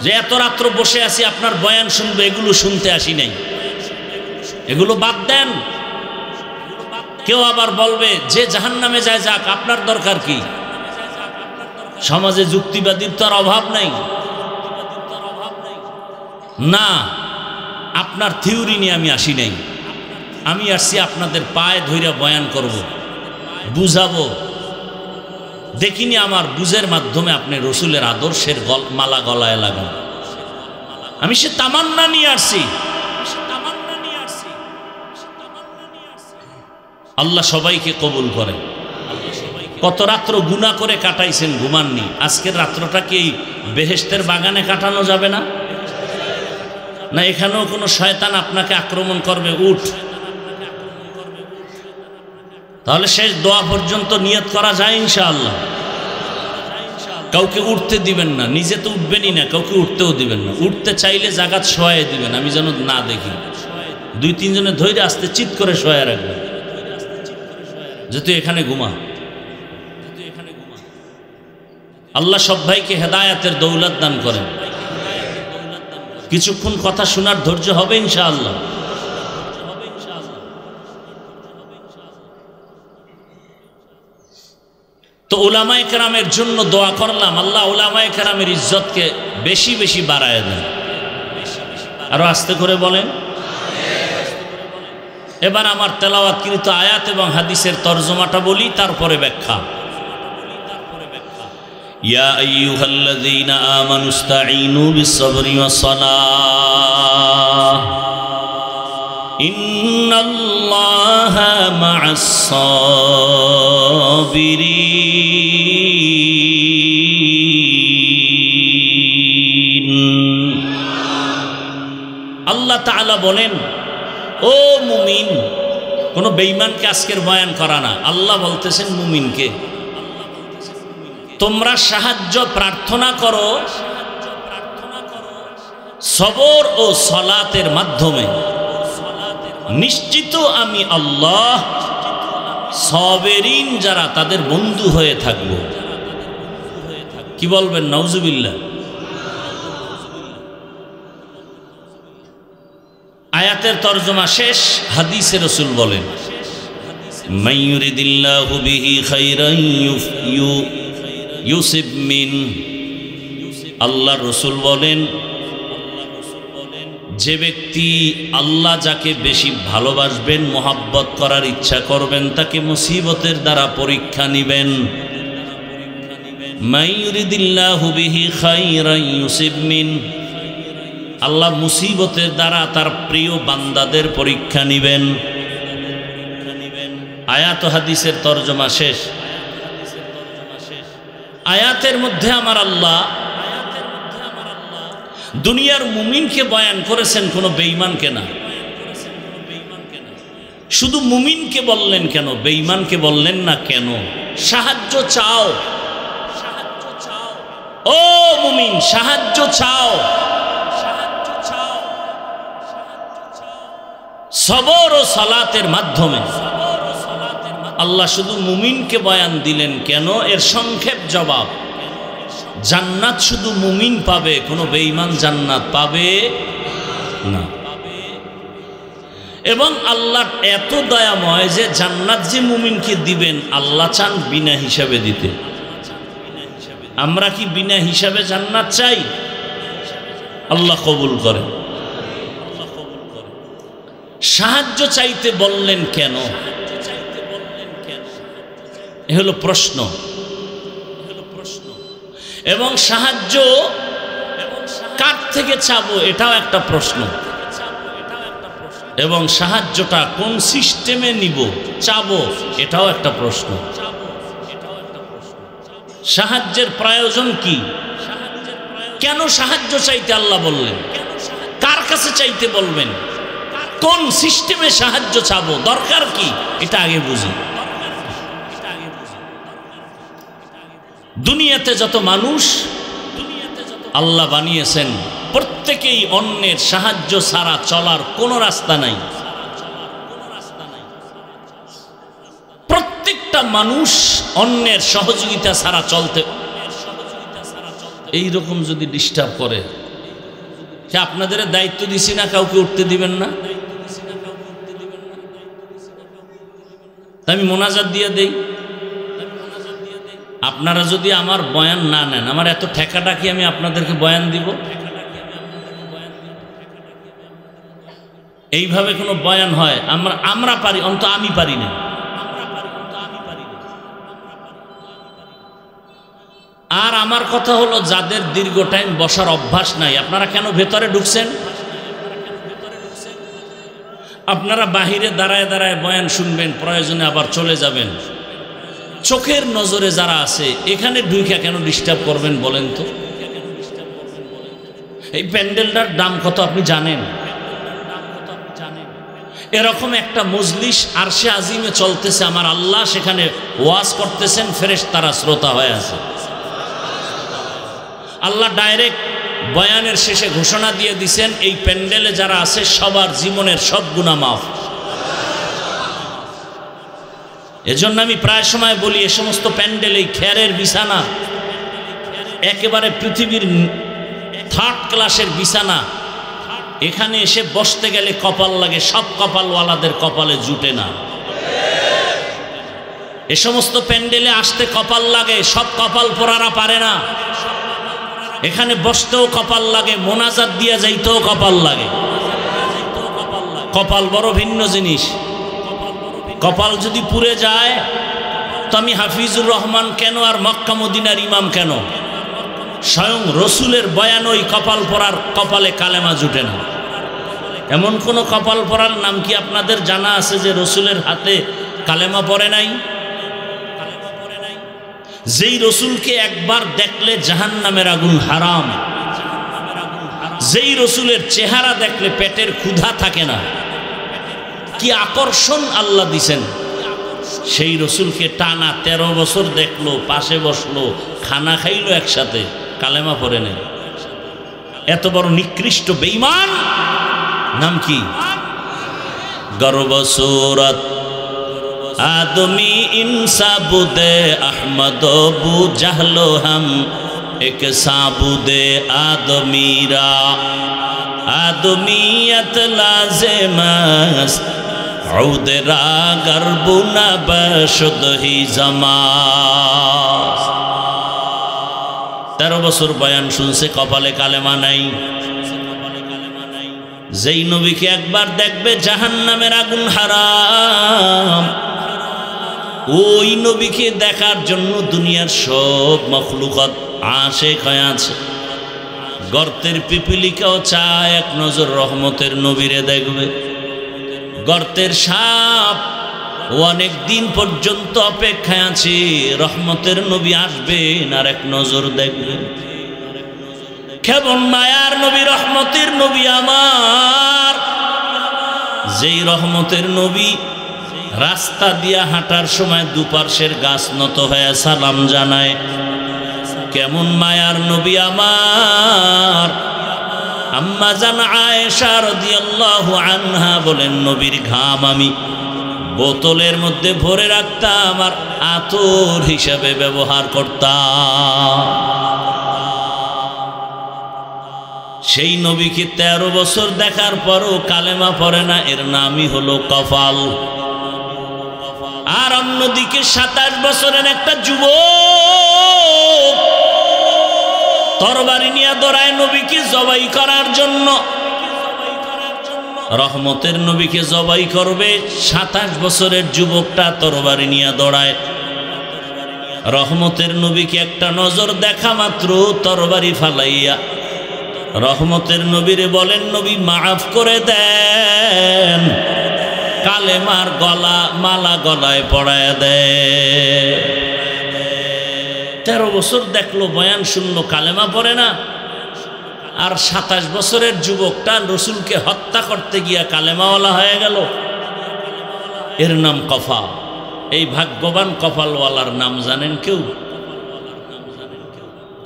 যে এত রাত্র বসে আছি আপনার বয়ান শুনবে, এগুলো শুনতে আসি নাই, এগুলো বাদ দেন। কেউ আবার বলবে যে জাহান্নামে যায় যাক, আপনার দরকার কি? সমাজে যুক্তিবাদীর তো আর অভাব নাই। না, আপনার থিওরি নিয়ে আমি আসি নাই। আমি আসছি আপনাদের পায়ে ধইরা বয়ান করব, বুঝাবো। দেখিনি আমার বুঝের মাধ্যমে আপনি রসুলের আদর্শের মালা গলায় লাগান। আমি সে তামান্না নিয়ে আসছি। আল্লাহ সবাইকে কবুল করে। কত রাত্র গুনাহ করে কাটাইছেন, ঘুমাননি। আজকের রাত্রটা কি বেহেশতের বাগানে কাটানো যাবে না? না এখানেও কোনো শয়তান আপনাকে আক্রমণ করবে? উঠ, তাহলে শেষ দোয়া পর্যন্ত নিয়ত করা যায় ইনশাআল্লাহ। কাউকে উঠতে দিবেন না, নিজে তো উঠবেনই না, কাউকে উঠতেও দিবেন না। উঠতে চাইলে জাগাত শোয়াই দিবেন, আমি যেন না দেখি। 2-3 জনে ধৈর্য আসতে চিৎ করে শোয়া রাখবেন, যেহেতু এখানে ঘুমা। আল্লাহ সব ভাইকে হেদায়াতের দৌলত দান করেন। কিছুক্ষণ কথা শোনার ধৈর্য হবে ইনশাআল্লাহ। তো উলামায়ে কেরামের জন্য দোয়া করলাম, আল্লাহ উলামায়ে কেরামের ইজ্জতকে বেশি বেশি বাড়ায় দেন। আরো আস্তে করে বলেন। এবার আমার তেলাওয়াতকৃত আয়াত এবং হাদিসের তরজমাটা বলি, তারপরে ব্যাখ্যা। ইয়া আইয়ুহাল্লাযীনা আমানুস্তাঈনু বিস-সাবরি ওয়াস-সালাহ ইন্নাল্লাহা মা'আস-সাবিরিন। আল্লাহ তাআলা বলেন, ও মুমিন, কোন বেঈমানকে আজকের বয়ান করা না। আল্লাহ বলতেছেন মুমিনকে, তোমরা সাহায্য প্রার্থনা করো সবর ও সালাতের মাধ্যমে। নিশ্চিত আমি আল্লাহ সাবিরিন যারা তাদের বন্ধু হয়ে থাকবো। কি বলবেন? নাউজুবিল্লাহ। আয়াতের তরজমা শেষ। হাদিসে রাসূল বলেন, মাইয়ুরিদিল্লাহু বিহি খাইরান ইউসিব মিন। আল্লাহ রসুল বলেন, যে ব্যক্তি আল্লাহ যাকে বেশি ভালোবাসবেন, মোহাব্বত করার ইচ্ছা করবেন, তাকে মুসিবতের দ্বারা পরীক্ষা নিবেন। মাইয়ুরিদিল্লাহু বিহি খাইরান ইউসিব মিন। আল্লাহ মুসিবতের দ্বারা তার প্রিয় বান্দাদের পরীক্ষা নিবেন। আয়াত হাদিসের তরজমা শেষ। আয়াতের মধ্যে আমার আল্লাহ দুনিয়ার মুমিনকে বয়ান করেছেন, কোনো বেঈমানকে না। শুধু মুমিনকে বললেন কেন, বেঈমানকে বললেন না কেন? সাহায্য চাও, ও মুমিন, সাহায্য চাও। সবর ও সালাতের মাধ্যমে। আল্লাহ শুধু মুমিনকে বয়ান দিলেন কেন? এর সংক্ষেপ জবাব, জান্নাত শুধু মুমিন পাবে, কোনো বেঈমান জান্নাত পাবে না। এবং আল্লাহ এত দয়াময় যে জান্নাত যে মুমিনকে দিবেন, আল্লাহ চান বিনা হিসাবে দিতে। আমরা কি বিনা হিসাবে জান্নাত চাই? আল্লাহ কবুল করে। সাহায্য চাইতে বললেন কেন? এ হলো প্রশ্ন। এবং সাহায্য কার থেকে চাবো, এটাও একটা প্রশ্ন। এবং সাহায্যটা কোন সিস্টেমে নিব, চাবো, এটাও একটা প্রশ্ন। সাহায্যের প্রয়োজন কি? কেন সাহায্য চাইতে আল্লাহ বললেন? কার কাছে চাইতে বলবেন? কোন সিস্টেমে সাহায্য চাবো, দরকার কি, এটা আগে বুঝি। দুনিয়াতে যত মানুষ আল্লাহ বানিয়েছেন, প্রত্যেকেই অন্যের সাহায্য ছাড়া চলার কোনো রাস্তা নাই। প্রত্যেকটা মানুষ অন্যের সহযোগিতা ছাড়া চলতে। এইরকম যদি ডিস্টার্ব করে, যে আপনাদের দায়িত্ব দিছি না কাউকে উঠতে দিবেন না, আমি মোনাজাত দিয়ে দেই। আপনারা যদি আমার বয়ান না নেন, আমার এত ঠেকাটা কি আমি আপনাদেরকে বয়ান দিব? এইভাবে কোনো বয়ান হয়? আমরা পারি, অন্তত আমি পারি না। আর আমার কথা হলো, যাদের দীর্ঘ টাইম বসার অভ্যাস নাই, আপনারা কেন ভেতরে ঢুকছেন? আপনারা বাহিরে দাঁড়ায় দাঁড়ায় বয়ান শুনবেন, প্রয়োজনে আবার চলে যাবেন। চোখের নজরে যারা আছে এখানে ঢুইকা কেন ডিস্টার্ব করবেন বলেন তো? এই প্যান্ডেলটার দাম কত আপনি জানেন? এরকম একটা মজলিস আরশে আজিমে চলতেছে, আমার আল্লাহ সেখানে ওয়াজ করতেছেন, ফেরেশতারা শ্রোতা হয়ে আছে। আল্লাহ ডাইরেক্ট বয়ানের শেষে ঘোষণা দিয়ে দিছেন, এই প্যান্ডেলে যারা আছে সবার জীবনের সব গুনাহ মাফ। এজন্য আমি প্রায় সময় বলি, এ সমস্ত প্যান্ডেল, এই খেরের বিছানা, একেবারে পৃথিবীর থার্ড ক্লাসের বিছানা। এখানে এসে বসতে গেলে কপাল লাগে, সব কপালওয়ালাদের কপালে জুটে না। এ সমস্ত প্যান্ডেলে আসতে কপাল লাগে, সব কপাল পোড়ারা পারে না। এখানে বসতেও কপাল লাগে, মোনাজাত দিয়া যাইতেও কপাল লাগে। কপাল বড় ভিন্ন জিনিস। কপাল যদি পুড়ে যায় তো আমি হাফিজুর রহমান কেন আর মক্কা মদিনার ইমাম কেন? স্বয়ং রসুলের বয়ান ওই কপাল পরার কপালে কালেমা জুটে না। এমন কোন কপাল পরার নাম কি আপনাদের জানা আছে যে রসুলের হাতে কালেমা পড়ে নাই? যেই রসুলকে একবার দেখলে জাহান্নামের আগুন হারাম, যেই রসুলের চেহারা দেখলে পেটের ক্ষুধা থাকে না, কি আকর্ষণ আল্লাহ দিছেন। সেই রসুলকে টানা 13 বছর দেখলো, পাশে বসলো, খানা খাইলো একসাথে, কালেমা পড়ে নেই। এত বড় নিকৃষ্ট বেঈমান, নাম কি? গর্ব সুরত आदमी इंसाबुदे अहमद बू जहलो हम एक साबुदे आदमीरा आदमीयत लाज़िमस औदरा गर्बुना बशुद ही जमास। 13 বছর বয়ান শুনছে, কপালে কালেমা নাই। যেই নবীকে একবার দেখবে জাহান্নামের আগুন হারাম, ওই নবীকে দেখার জন্য দুনিয়ার সব মখলুকাত আশিক হয়ে আছে। গর্তের পিপিলিকাও চায় এক নজর রহমতের নবীরে দেখবে। গর্তের সাপ অনেক দিন পর্যন্ত অপেক্ষায় আছে, রহমতের নবী আসবেন আর এক নজর দেখবেন। কেমন মায়ার নবী, রহমতের নবী আমার, যেই রহমতের নবী রাস্তা দিয়া হাঁটার সময় দুপার্শ্বের গাছ নত হয়ে সালাম জানায়। কেমন মায়ার নবী আমার। আম্মা জান আয়েশা রাদিয়াল্লাহু আনহা বলেন, নবীর ঘাম আমি বোতলের মধ্যে ভরে রাখতাম আর আতর হিসাবে ব্যবহার করতাম। সেই নবীকে 13 বছর দেখার পরও কালেমা পড়ে না, এর নামই হলো কপাল। আর অন্যদিকে 27 বছরের একটা যুবক তরবারি নিয়ে দৌড়ায় নবীকে জবাই করার জন্য। রহমতের নবীকে জবাই করবে, 27 বছরের যুবকটা তরবারি নিয়ে দৌড়ায়। রহমতের নবীকে একটা নজর দেখা মাত্র তরবারি ফালাইয়া রহমতের নবীরে বলেন, নবী মাফ করে দেন, কালেমার মালা গলায় পড়ায় দেয়। 13 বছর দেখলো, বয়ান শুনলো, কালেমা পড়ে না। আর 27 বছরের যুবকটা রসুলকে হত্যা করতে গিয়া কালেমাওয়ালা হয়ে গেল। এর নাম কফা। এই ভাগ্যবান কপালওয়ালার নাম জানেন কেউ?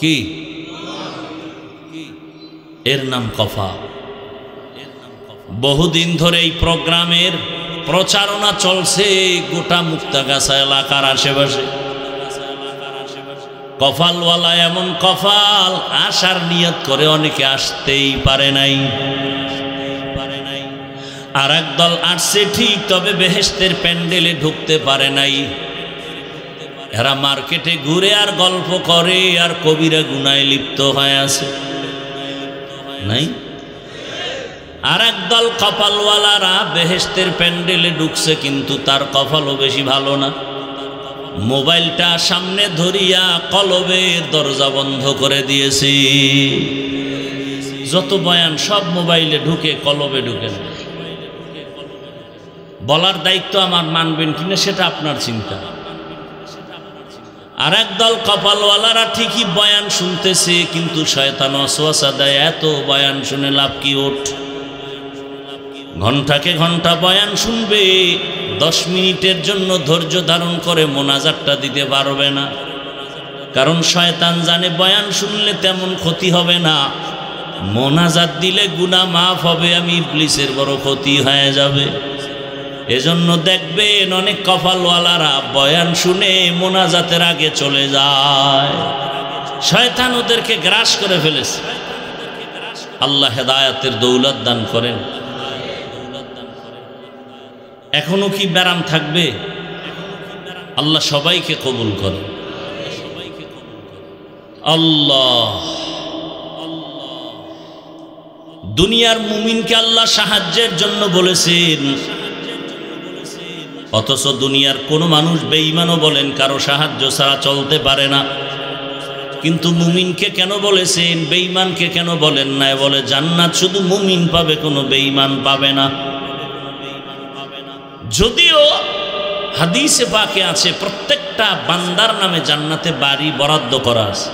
কি? এর নাম কফা। বহুদিন ধরে এই প্রোগ্রামের প্রচারণা চলছে গোটা মুক্তাগাছা এলাকার আশেপাশে। কফালওয়ালা এমন কফাল, আসার নিয়ত করে অনেকে আসতেই পারে নাই। আর একদল আসছে ঠিক, তবে বেহেশতের প্যান্ডেলে ঢুকতে পারে নাই। এরা মার্কেটে ঘুরে আর গল্প করে আর কবিরা গুনায় লিপ্ত হয়ে আছে। নাই? আর একদল কপালওয়ালারা বেহেশতের প্যান্ডেলে ঢুকছে, কিন্তু তার কপালও বেশি ভালো না। মোবাইলটা সামনে ধরিয়া কলবের দরজা বন্ধ করে দিয়েছি। যত বয়ান সব মোবাইলে ঢুকে, কলবে ঢুকে না। বলার দায়িত্ব আমার, মানবেন কিনা সেটা আপনার চিন্তা। আর একদল কপালওয়ালারা ঠিকই বয়ান শুনতেছে, কিন্তু শয়তান ওয়াসওয়াসা দেয়, এত বয়ান শুনে লাভ কি? ওঠ, ঘন্টাকে ঘন্টা বয়ান শুনবে, 10 মিনিটের জন্য ধৈর্য ধারণ করে মোনাজাতটা দিতে পারবে না। কারণ শয়তান জানে বয়ান শুনলে তেমন ক্ষতি হবে না, মোনাজাত দিলে গুনাহ মাফ হবে, আমি ইবলিসের বড় ক্ষতি হয়ে যাবে। এজন্য দেখবেন অনেক কপালওয়ালারা বয়ান শুনে মোনাজাতের আগে চলে যায়। শয়তান ওদেরকে গ্রাস করে ফেলেছে। আল্লাহ হেদায়েতের দৌলত দান করেন। এখনো কি ব্যারাম থাকবে? আল্লাহ সবাইকে কবুল করে। আল্লাহ, দুনিয়ার মুমিনকে আল্লাহ সাহায্যের জন্য বলেছেন, অথচ দুনিয়ার কোনো মানুষ বেঈমানও বলেন কারো সাহায্য ছাড়া চলতে পারে না। কিন্তু মুমিনকে কেন বলেছেন, বেঈমানকে কেন বলেন না? বলে জান্নাত শুধু মুমিন পাবে, কোনো বেঈমান পাবে না। যদিও হাদিসে পাকে আছে প্রত্যেকটা বান্দার নামে জান্নাতে বাড়ি বরাদ্দ করা আছে।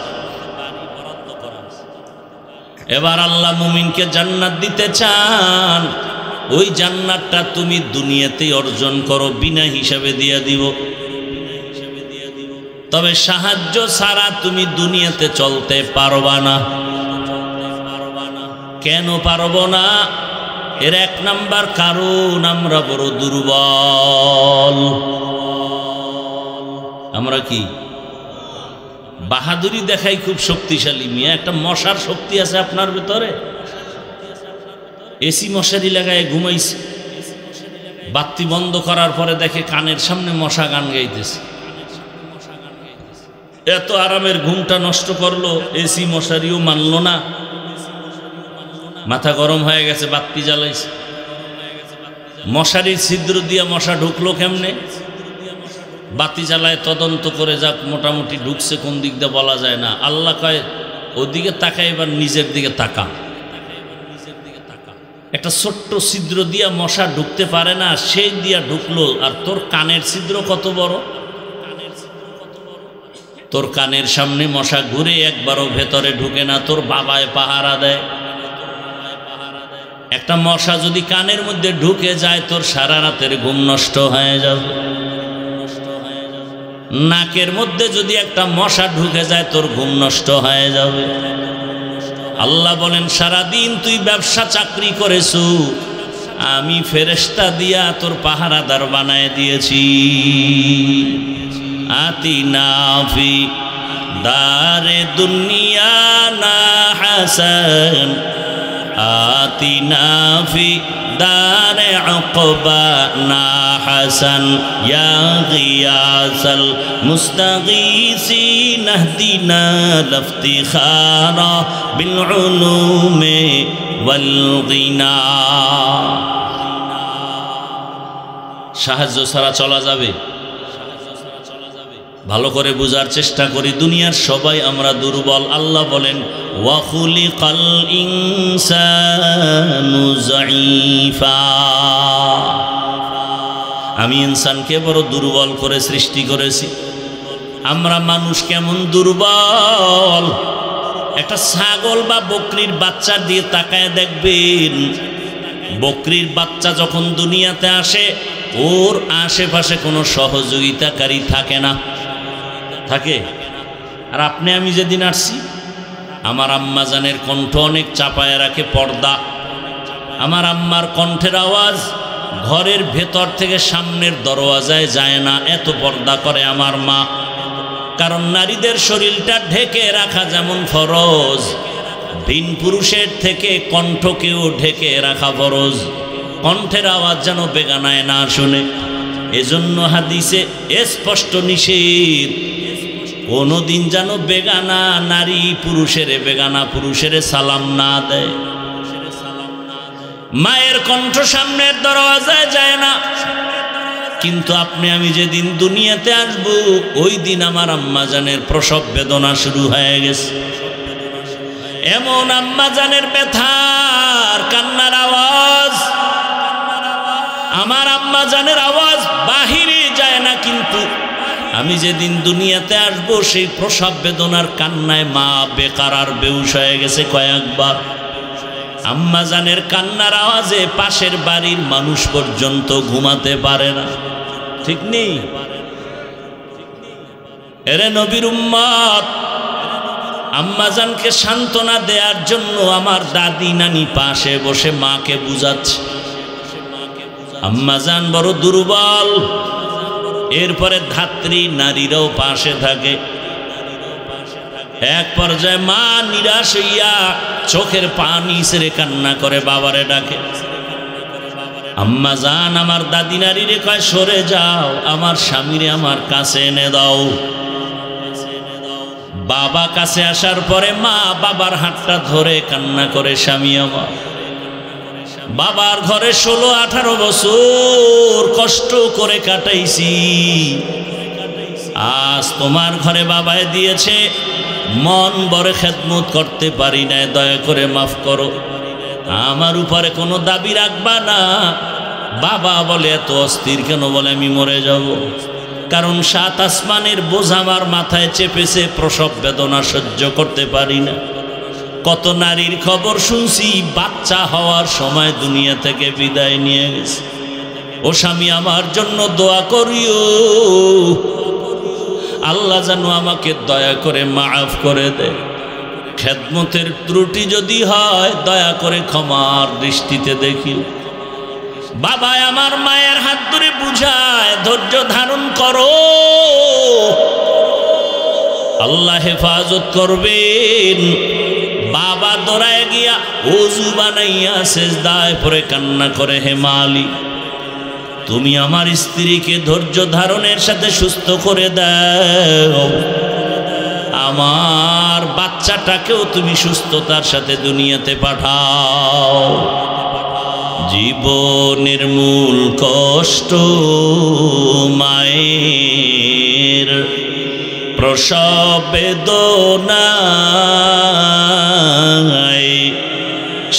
এবার আল্লাহ মুমিনকে জান্নাত দিতে চান, ওই জান্নাতটা তুমি দুনিয়াতেই অর্জন করো, বিনা হিসাবে দিয়ে দিব। তবে সাহায্য ছাড়া তুমি দুনিয়াতে চলতে পারবা না। কেন পারবো না? এর 1 নাম্বার কারণ, আমরা বড় দুর্বল। আমরা কি বাহাদুরি দেখাই খুব শক্তিশালী। মিয়া, একটা মশার শক্তি আছে আপনার ভিতরে। এসি মশারি লাগায় ঘুমাইছে, বাতি বন্ধ করার পরে দেখে কানের সামনে মশা গান গাইতেছে। এত আরামের ঘুমটা নষ্ট করলো, এসি মশারিও মানলো না, মাথা গরম হয়ে গেছে, বাতি জ্বালাইছে। মশারির ছিদ্র দিয়ে মশা ঢুকলো কেমনে? বাতি জ্বালায় তদন্ত করে যাক, মোটামুটি ঢুকছে কোন দিক দিয়ে বলা যায় না। আল্লাহ কয় ওদিকে তাকায়, এবার নিজের দিকে তাকা। একটা ছোট্ট ছিদ্র দিয়া মশা ঢুকতে পারে না, সেই দিয়া ঢুকলো। আর তোর কানের ছিদ্র কত বড়? তোর কানের সামনে মশা ঘুরে একবারও ভেতরে ঢুকে না, তোর বাবায় পাহারা দেয়। একটা মশা যদি কানের মধ্যে ঢুকে যায়, তোর সারা রাতের ঘুম নষ্ট হয়ে যাবে। নাকের মধ্যে যদি একটা মশা ঢুকে যায়, তোর ঘুম নষ্ট হয়ে যাবে। আল্লাহ বলেন, সারাদিন তুই ব্যবসা চাকরি করেছো, আমি ফেরেশতা দিয়া তোর পাহারাদার বানায় দিয়েছি। আতিনা ফি দারে দুনিয়া না হাসান, আতিনা ফি দারে উকবা না হাসান, ইয়া গিয়াসাল মুস্তাগীসিন ইহদিনা লিফতিখারা বিল উলুমি ওয়াল গিনা। সাহায্য ছাড়া চলা যাবে? ভালো করে বোঝার চেষ্টা করি। দুনিয়ার সবাই আমরা দুর্বল। আল্লাহ বলেন, ওয়া খুলিকাল ইনসানু যায়ীফা, আমি ইনসানকে বড় দুর্বল করে সৃষ্টি করেছি। আমরা মানুষ কেমন দুর্বল! একটা ছাগল বা বকরির বাচ্চা দিয়ে তাকায় দেখবেন, বকরির বাচ্চা যখন দুনিয়াতে আসে, ওর আশেপাশে কোনো সহযোগিতাকারী থাকে না। থাকে? আর আপনি আমি যেদিন আসছি, আমার আম্মা জানের কণ্ঠ অনেক চাপায় রাখে পর্দা। আমার আম্মার কণ্ঠের আওয়াজ ঘরের ভেতর থেকে সামনের দরওয়াজায় যায় না, এত পর্দা করে আমার মা। কারণ নারীদের শরীরটা ঢেকে রাখা যেমন ফরজ, ভিন পুরুষের থেকে কণ্ঠকেও ঢেকে রাখা ফরজ। কণ্ঠের আওয়াজ যেন বেগানায় না শুনে। এজন্য হাদিসে স্পষ্ট নিষেধ, কোনোদিন যেন বেগানা নারী পুরুষের, বেগানা পুরুষের সালাম না দেয়। মায়ের কণ্ঠ সামনের দরওয়াজায় যায় না, কিন্তু আপনি আমি যেদিন দুনিয়াতে আসব ওই দিন আমার আম্মাজানের প্রসব বেদনা শুরু হয়ে গেছে। এমন আম্মাজানের ব্যথার কান্নার আওয়াজ, আমার আম্মাজানের আওয়াজ বাহিরে যায় না, কিন্তু আমি যেদিন দুনিয়াতে আসব সেই প্রসব বেদনার কান্নায় মা বেকার আর বেহুশ হয়ে গেছে কয়েকবার। আম্মাজানের কান্নার আওয়াজে পাশের বাড়ির মানুষ পর্যন্ত ঘুমাতে পারে না, ঠিক নেই? এরে নবীর উম্মত, আম্মাজানকে সান্ত্বনা দেওয়ার জন্য আমার দাদি নানি পাশে বসে মাকে বুঝাচ্ছে। আম্মাজান বড় দুর্বল, এরপরে ধাত্রী নারীরাও পাশে থাকে। এক পর্যায়ে মা নিরাশ হইয়া চোখের পানি ছেড়ে কান্না করে বাবারে ডাকে। আম্মাজান আমার দাদি নারীরে কয়, সরে যাও, আমার স্বামীরে আমার কাছে এনে দাও। বাবা কাছে আসার পরে মা বাবার হাতটা ধরে কান্না করে, স্বামী আমার, বাবার ঘরে 16-18 বছর কষ্ট করে কাটাইছি, আজ তোমার ঘরে বাবায় দিয়েছে, মন বড় খেদমত করতে পারি না, দয়া করে মাফ করো, আমার উপরে কোনো দাবি রাখবা না। বাবা বলে, এত অস্থির কেন? বলে, আমি মরে যাব, কারণ 7 আসমানের বোঝা আমার মাথায় চেপেছে, প্রসব বেদনা সহ্য করতে পারি না। কত নারীর খবর শুনছি বাচ্চা হওয়ার সময় দুনিয়া থেকে বিদায় নিয়ে গেছে। ও স্বামী, আমার জন্য দোয়া করিও, আল্লাহ যেন আমাকে দয়া করে মাফ করে দেয়। খেদমতের ত্রুটি যদি হয় দয়া করে ক্ষমার দৃষ্টিতে দেখি। বাবা আমার মায়ের হাত ধরে বুঝায়, ধৈর্য ধারণ করো, আল্লাহ হেফাজত করবেন। বাবা দৌড়ায় গিয়া ওযু বানাইয়া সেজদায় পড়ে কান্না করে, হে মালিক, তুমি আমার স্ত্রীকে ধৈর্য ধারণের সাথে সুস্থ করে দাও, আমার বাচ্চাটাকেও তুমি সুস্থতার সাথে দুনিয়াতে পাঠাও। জীবনের মূল কষ্ট মায়ের, প্রসব বেদনায়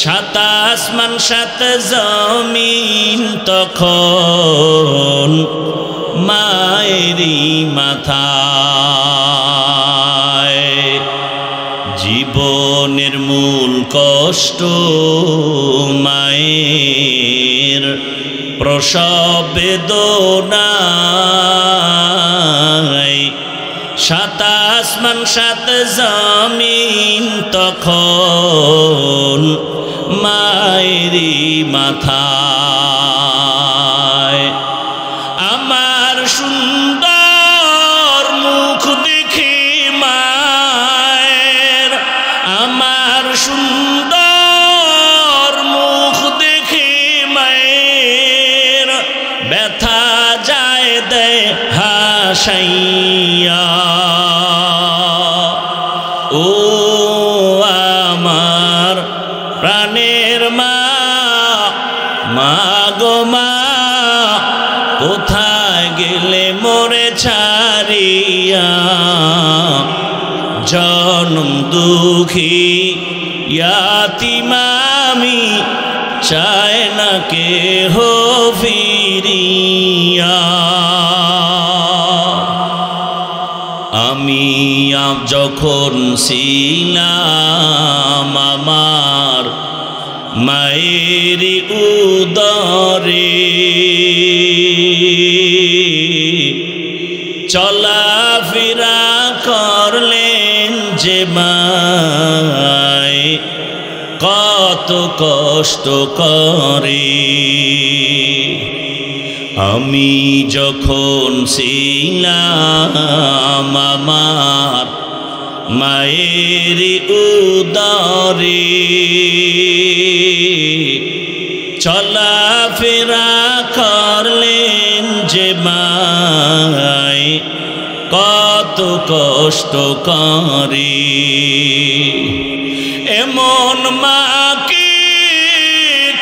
7 আসমান 7 জমিন তখন মায়েরই মাথায়। জীবনের মূল কষ্ট মায়ের, প্রসব বেদনায় 7 আসমান 7 জমিন তখন মায়েরই মাথায়। আমার সুন্দর মুখ দেখে মায়ের, আমার সুন্দর মুখ দেখে মায়ের ব্যথা যায় দেয় হাসাইয়া। ও আমার প্রাণের মা, মা গো মা, কোথায় গেলে মোরে ছাড়িয়া? জনম দুঃখী ইয়াতিম আমি, চায় না কেহ ফিরিয়া। আমি যখন ছিলাম আমার মায়ের উদরে, চলাফেরা করলেন যে মায়, কত কষ্ট করে। আমি যখন ছিলাম আমার মায়ের উদরে, চলাফেরা করলেন যে মায়, কত কষ্ট করে। এমন মাকে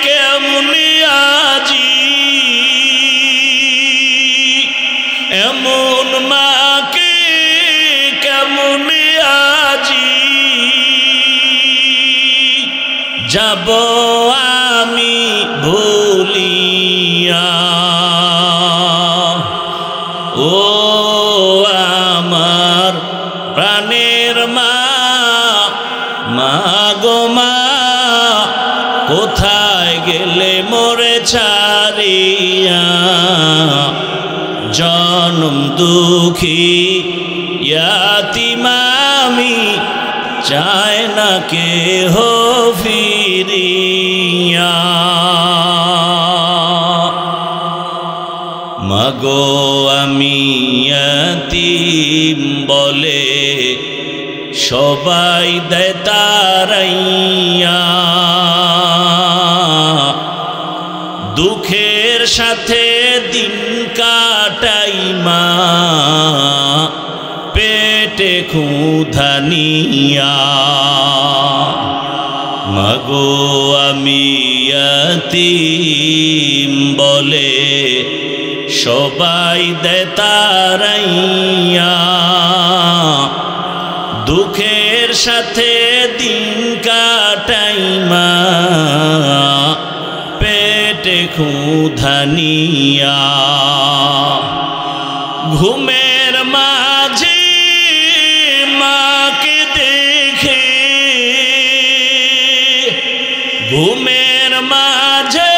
কেমন কেমন মাকে কেমন আজি যাব আমি ভুলিয়া, ও আমার প্রাণের মা, মা গো মা, কোথায় গেলে মোরে ছাড়িয়া, জনম দুঃখী ইয়াতীম আমি, চায় না কেহ ফিরিয়া। মাগো আমি ইয়াতীম বলে সবাই দেয় তাড়াইয়া, দুঃখের সাথে দিন কাটাই মা, পেটে ক্ষুধা নিয়া। মাগো আমি ইয়াতীম বলে সবাই দেয় তাড়াইয়া, দুঃখের সাথে দিন কাটাই মা, পেটে ক্ষুধা নিয়া। ঘুমের মাঝে মাকে দেখে, ঘুমের মাঝে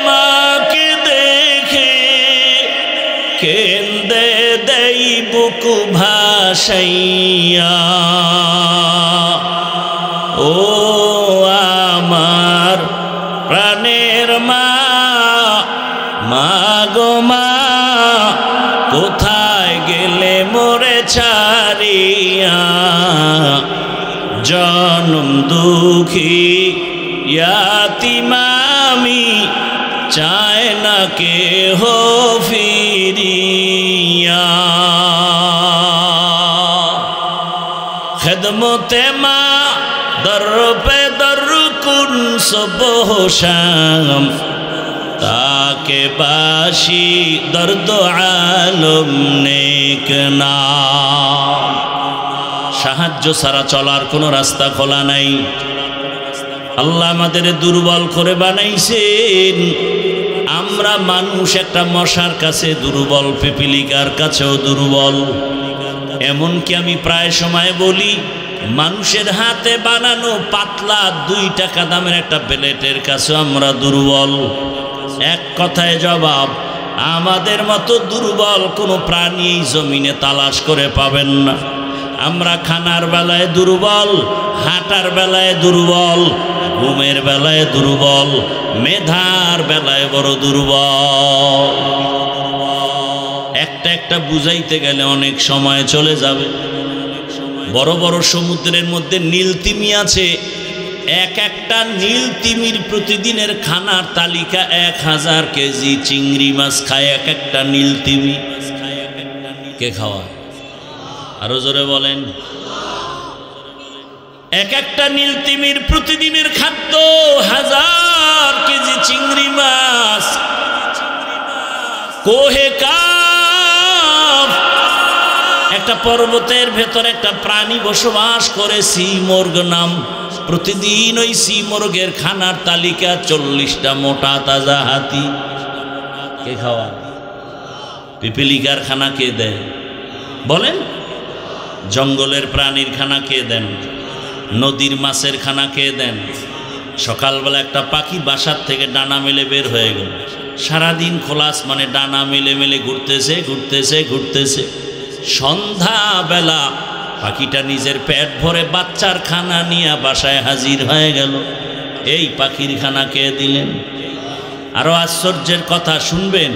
মাকে দেখে, কেন্দে দেই বুক ভাসাইয়া, ও আমার প্রাণের মা, মা গো মা, কোথায় গেলে মোরে ছাড়িয়া, জনম দুঃখী ইয়াতীম আমি, চায় না কেহ ফিরিয়া। খেদমতে মা দর পে দর কুন সুবহ শাম, তাকে বাসি দর্দ আলম নেক নাম। সাহায্য ছাড়া চলার কোনো রাস্তা খোলা নাই। আল্লাহ আমাদের দুর্বল করে বানাইছেন। আমরা মানুষ একটা মশার কাছে দুর্বল, পিপিলিকার কাছেও দুর্বল। এমনকি আমি প্রায় সময় বলি, মানুষের হাতে বানানো পাতলা 2 টাকা দামের একটা প্লেটের কাছে আমরা দুর্বল। এক কথায় জবাব, আমাদের মতো দুর্বল কোনো প্রাণী এই জমিনে তালাশ করে পাবেন না। আমরা খানার বেলায় দুর্বল, হাঁটার বেলায় দুর্বল, ঘুমের বেলায় দুর্বল, মেধার বেলায় বড় দুর্বল। একটা একটা বুঝাইতে গেলে অনেক সময় চলে যাবে। বড় বড় সমুদ্রের মধ্যে নীলতিমি আছে। এক একটা নীলতিমির প্রতিদিনের খানার তালিকা 1000 কেজি চিংড়ি মাছ খায় এক একটা নীলতিমি। কে খাওয়া? আরো জোরে বলেন। এক একটা নীলতিমির প্রতিদিনের খাদ্য 1000 কেজি চিংড়ি মাছ। কোহে কাফ একটা পর্বতের ভেতর একটা প্রাণী বসবাস করে, সিমর্গ নাম। প্রতিদিন ওই সিমর্গের খানার তালিকা 40টা মোটা তাজা হাতি। কে খাওয়া? পিপিলিকার খানা কে দেয় বলেন? জঙ্গলের প্রাণীর খানা কে দেন? নদীর মাছের খানা কে দেন? সকালবেলা একটা পাখি বাসার থেকে ডানা মেলে বের হয়ে গেল, সারাদিন খোলা আসমানে ডানা মেলে মেলে ঘুরতেছে ঘুরতেছে ঘুরতেছে। সন্ধ্যাবেলা পাখিটা নিজের পেট ভরে বাচ্চার খানা নিয়ে বাসায় হাজির হয়ে গেল। এই পাখির খানা কে দিলেন? আরো আশ্চর্যের কথা শুনবেন।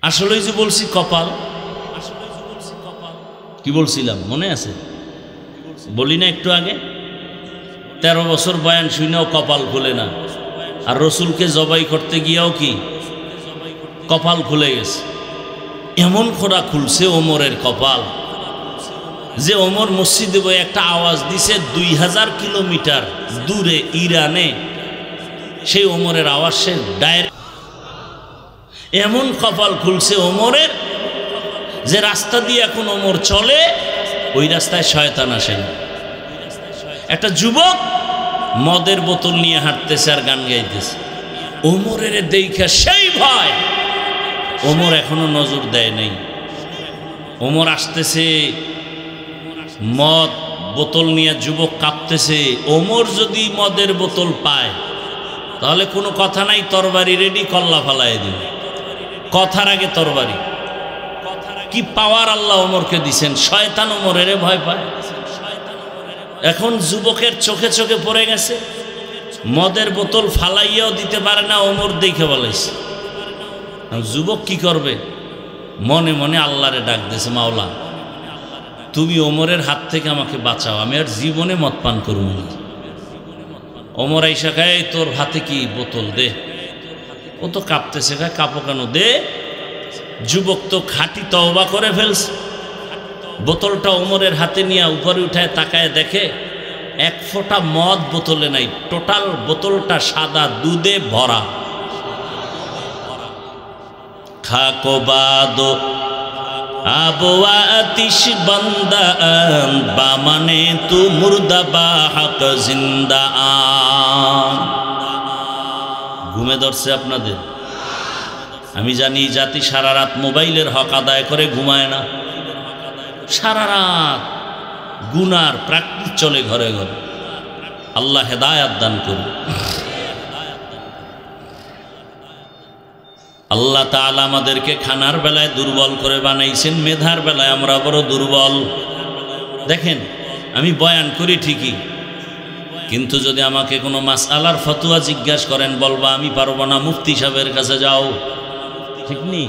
আসলেই যে বলছি কপাল, কি বলছিলাম মনে আছে? বলি না একটু আগে, 13 বছর বয়ান শুনেও কপাল খুলে না। আর রসুলকে জবাই করতে গিয়েও কি কপাল খুলে গেছে। এমন খোরা খুলছে ওমরের কপাল যে ওমর মসজিদে বই একটা আওয়াজ দিছে 2000 কিলোমিটার দূরে ইরানে। সেই ওমরের আওয়াজ সে ডাইরেক্ট এমন কপাল খুলছে ওমরের যে রাস্তা দিয়ে এখন ওমর চলে, ওই রাস্তায় শয়তান আসেন। একটা যুবক মদের বোতল নিয়ে হাঁটতেছে আর গান গাইতেছে, ওমরের দেখে সেই ভয়। ওমর এখনো নজর দেয় নাই। ওমর আসতেছে, মদ বোতল নিয়ে যুবক কাঁপতেছে। ওমর যদি মদের বোতল পায় তাহলে কোনো কথা নাই, তরবারি রেডি, কল্লা ফালাই দিবে। কথার আগে তরবারি। কি পাওয়ার আল্লাহ ওমরকে দিছেন! শয়তান ওমরের ভয় পায়। এখন যুবকের চোখে চোখে পড়ে গেছে, মদের বোতল ফালাইয়াও দিতে পারে না, ওমর দেখে বলেছে। যুবক কি করবে? মনে মনে আল্লাহরে ডাক দিয়েছে, মাওলা তুমি ওমরের হাত থেকে আমাকে বাঁচাও, আমি আর জীবনে মদ পান করব না। ওমর আইসা খায়, তোর হাতে কি বোতল দে। ও তো কাঁপতেছে, খায় কাঁপো কেন, দে। যুবক তো খাঁটি তওবা করে ফেলছে। বোতলটা ওমরের হাতে নিয়ে উপরে উঠায় তাকায় দেখে এক ফোঁটা মদ বোতলে নাই, টোটাল বোতলটা সাদা দুধে ভরা। খাকো বাদো আবওয়া আতিশ বান্দান বামানে তু মুর্দা বা হক জিন্দা। ঘুমে ধরছে আপনাদের? আমি জানি জাতি সারা রাত মোবাইলের হক আদায় করে ঘুমায় না। সারা রাত গুনার প্র্যাকটিস চলে ঘরে ঘরে। আল্লাহ হেদায়াত দান করুন। আল্লাহ তাআলা আমাদেরকে খানার বেলায় দুর্বল করে বানাইছেন, মেধার বেলায় আমরা বড় দুর্বল। দেখেন, আমি বয়ান করি ঠিকই, কিন্তু যদি আমাকে কোনো মাসআলার ফতোয়া জিজ্ঞাসা করেন, বলবা আমি পারবো না, মুফতি সাহেবের কাছে যাও। ঠিক নেই?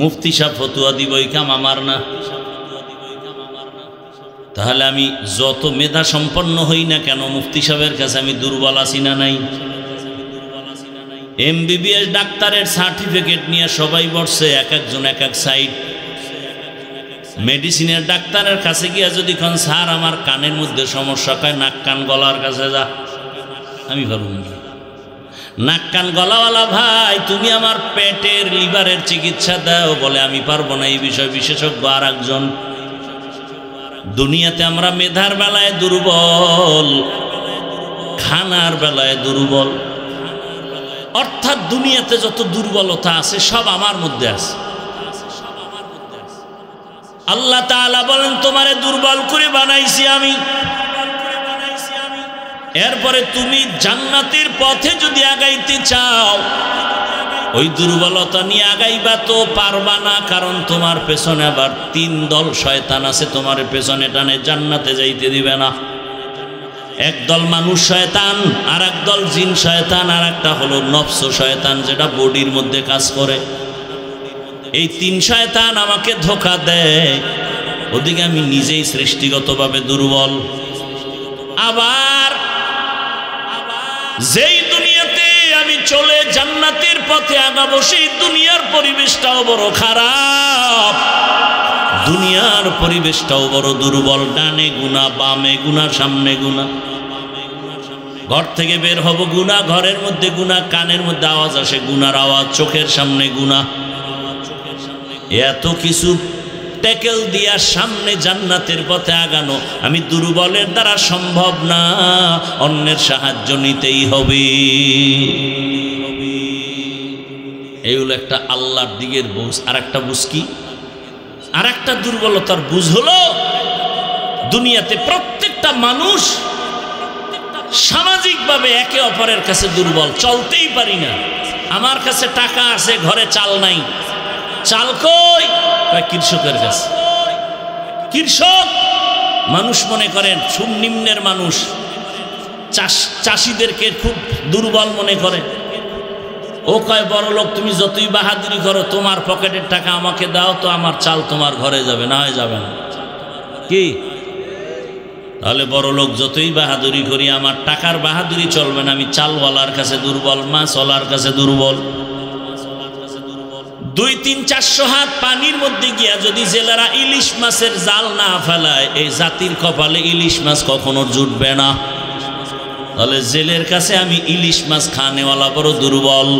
মুফতি সাহেব ফতোয়া দিব, এই কাম আমার না। তাহলে আমি যত মেধা সম্পন্ন হই না কেন, মুফতি সাহেবের কাছে আমি দুর্বল আছি না নাই? এমবিবিএস ডাক্তারের সার্টিফিকেট নিয়ে সবাই বসছে, এক একজন এক এক সাইড। মেডিসিনের ডাক্তারের কাছে গিয়া যদি কোন স্যার আমার কানের মধ্যে সমস্যা, কয় নাক কান গলার কাছে যা। আমি পারব না। নাক কান গলাওয়ালা ভাই, তুমি আমার পেটের লিভারের চিকিৎসা দাও, বলে আমি পারবো না। এই বিষয় বিশেষজ্ঞ আর একজন। দুনিয়াতে আমরা মেধার বেলায় দুর্বল, খানার বেলায় দুর্বল। অর্থাৎ দুনিয়াতে যত দুর্বলতা আছে সব আমার মধ্যে আছে। আল্লাহ তাআলা বলেন, তোমারে দুর্বল করে বানাইছি আমি। এরপরে তুমি জান্নাতের পথে যদি আগাইতে চাও, ওই দুর্বলতা নিয়ে আগাইবা তো পারবা না, কারণ তোমার পেছনে আবার 3 দল শয়তান আছে, তোমার পেছনে টানে জান্নাতে যাইতে দিবে না। এক দল মানুষ শয়তান, আর এক দল জিন শয়তান, আর একটা হলো নফস শয়তান, যেটা বডির মধ্যে কাজ করে। এই 3 শয়তান আমাকে ধোঁকা দেয়, ওদিকে আমি নিজেই সৃষ্টিগতভাবে দুর্বল। আবার যেই দুনিয়াতে আমি চলে জান্নাতের পথে আগাবো, সেই দুনিয়ার পরিবেশটাও বড় খারাপ, দুনিয়ার পরিবেশটাও বড় দুর্বল। ডানে গুনাহ, বামে গুনাহ, সামনে গুনাহ। ঘর থেকে বের হব গুনাহ, ঘরের মধ্যে গুনাহ, কানের মধ্যে আওয়াজ আসে গুনার আওয়াজ, চোখের সামনে গুনাহ। এত কিছু ট্যাকেল দিয়া সামনে জান্নাতের পথে আগানো আমি দুর্বলের দ্বারা সম্ভব না, অন্যের সাহায্য নিতেই হবে। এই হলো একটা আল্লাহর দিকের বুঝ। আর একটা বুঝ কি? আর একটা দুর্বলতার বুঝ হলো, দুনিয়াতে প্রত্যেকটা মানুষ সামাজিকভাবে একে অপরের কাছে দুর্বল। চলতেই পারি না, আমার কাছে টাকা আছে, ঘরে চাল নাই। চাল কই? কৃষকের কাছে। কৃষক মানুষ মনে করেন নিম্নের মানুষ, চাষিদেরকে খুব দুর্বল মনে করে। ও কয়, বড় লোক তুমি যতই বাহাদুরি করো, তোমার পকেটের টাকা আমাকে দাও তো আমার চাল তোমার ঘরে যাবে, না হয় যাবে না। কি? তাহলে বড় লোক যতই বাহাদুরি করি, আমার টাকার বাহাদুরি চলবে না। আমি চালওয়ালার কাছে দুর্বল, মাছওয়ালার কাছে দুর্বল। 200-400 হাত পানির মধ্যে গিয়া যদি জেলেরা ইলিশ মাছের জাল না ফেলায়, এই জাতির কপালে ইলিশ মাছ কখনো জুটবে না। তাহলে জেলের কাছে আমি ইলিশ মাছ খানেওয়ালা বড় দুর্বল।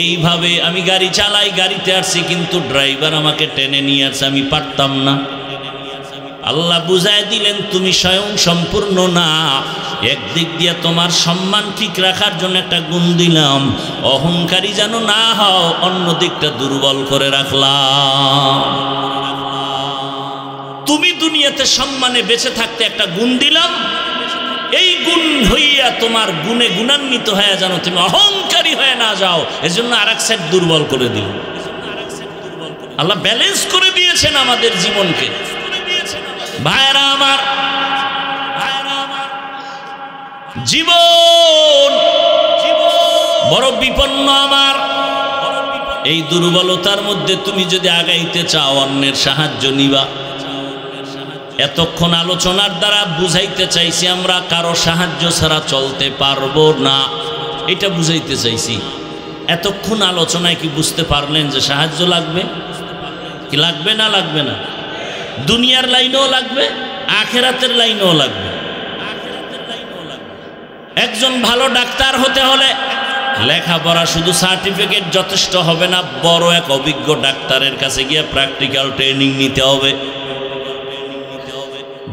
এইভাবে আমি গাড়ি চালাই, গাড়িতে আসছি কিন্তু ড্রাইভার আমাকে টেনে নিয়ে আসছে, আমি পারতাম না। আল্লাহ বুঝায় দিলেন তুমি স্বয়ং সম্পূর্ণ না। একদিক দিয়ে তোমার সম্মান ঠিক রাখার জন্য একটা গুণ দিলাম, অহংকারী যেন না হও, অন্য দিকটা দুর্বল করে রাখলাম। তুমি দুনিয়াতে সম্মানে বেঁচে থাকতে একটা গুণ দিলাম, এই গুণ হইয়া তোমার গুণে গুণান্বিত হয়ে যেন তুমি অহংকারী হয়ে না যাও, এজন্য আরেক সাইড দুর্বল করে দিল। আল্লাহ ব্যালেন্স করে দিয়েছেন আমাদের জীবনকে। ভাইরা আমার, জীবন বড় বিপন্ন আমার। এই দুর্বলতার মধ্যে তুমি যদি আগাইতে চাও, অন্যের সাহায্য নিবা। এতক্ষণ আলোচনার দ্বারা বুঝাইতে চাইছি আমরা কারো সাহায্য ছাড়া চলতে পারবো না, এটা বুঝাইতে চাইছি। এতক্ষণ আলোচনায় কি বুঝতে পারলেন যে সাহায্য লাগবে? কি লাগবে না লাগবে না? দুনিয়ার লাইনেও লাগবে, আখেরাতের লাইনেও লাগবে। একজন ভালো ডাক্তার হতে হলে লেখাপড়া শুধু সার্টিফিকেট যথেষ্ট হবে না, বড় এক অভিজ্ঞ ডাক্তারের কাছে গিয়ে প্র্যাকটিক্যাল ট্রেনিং নিতে হবে।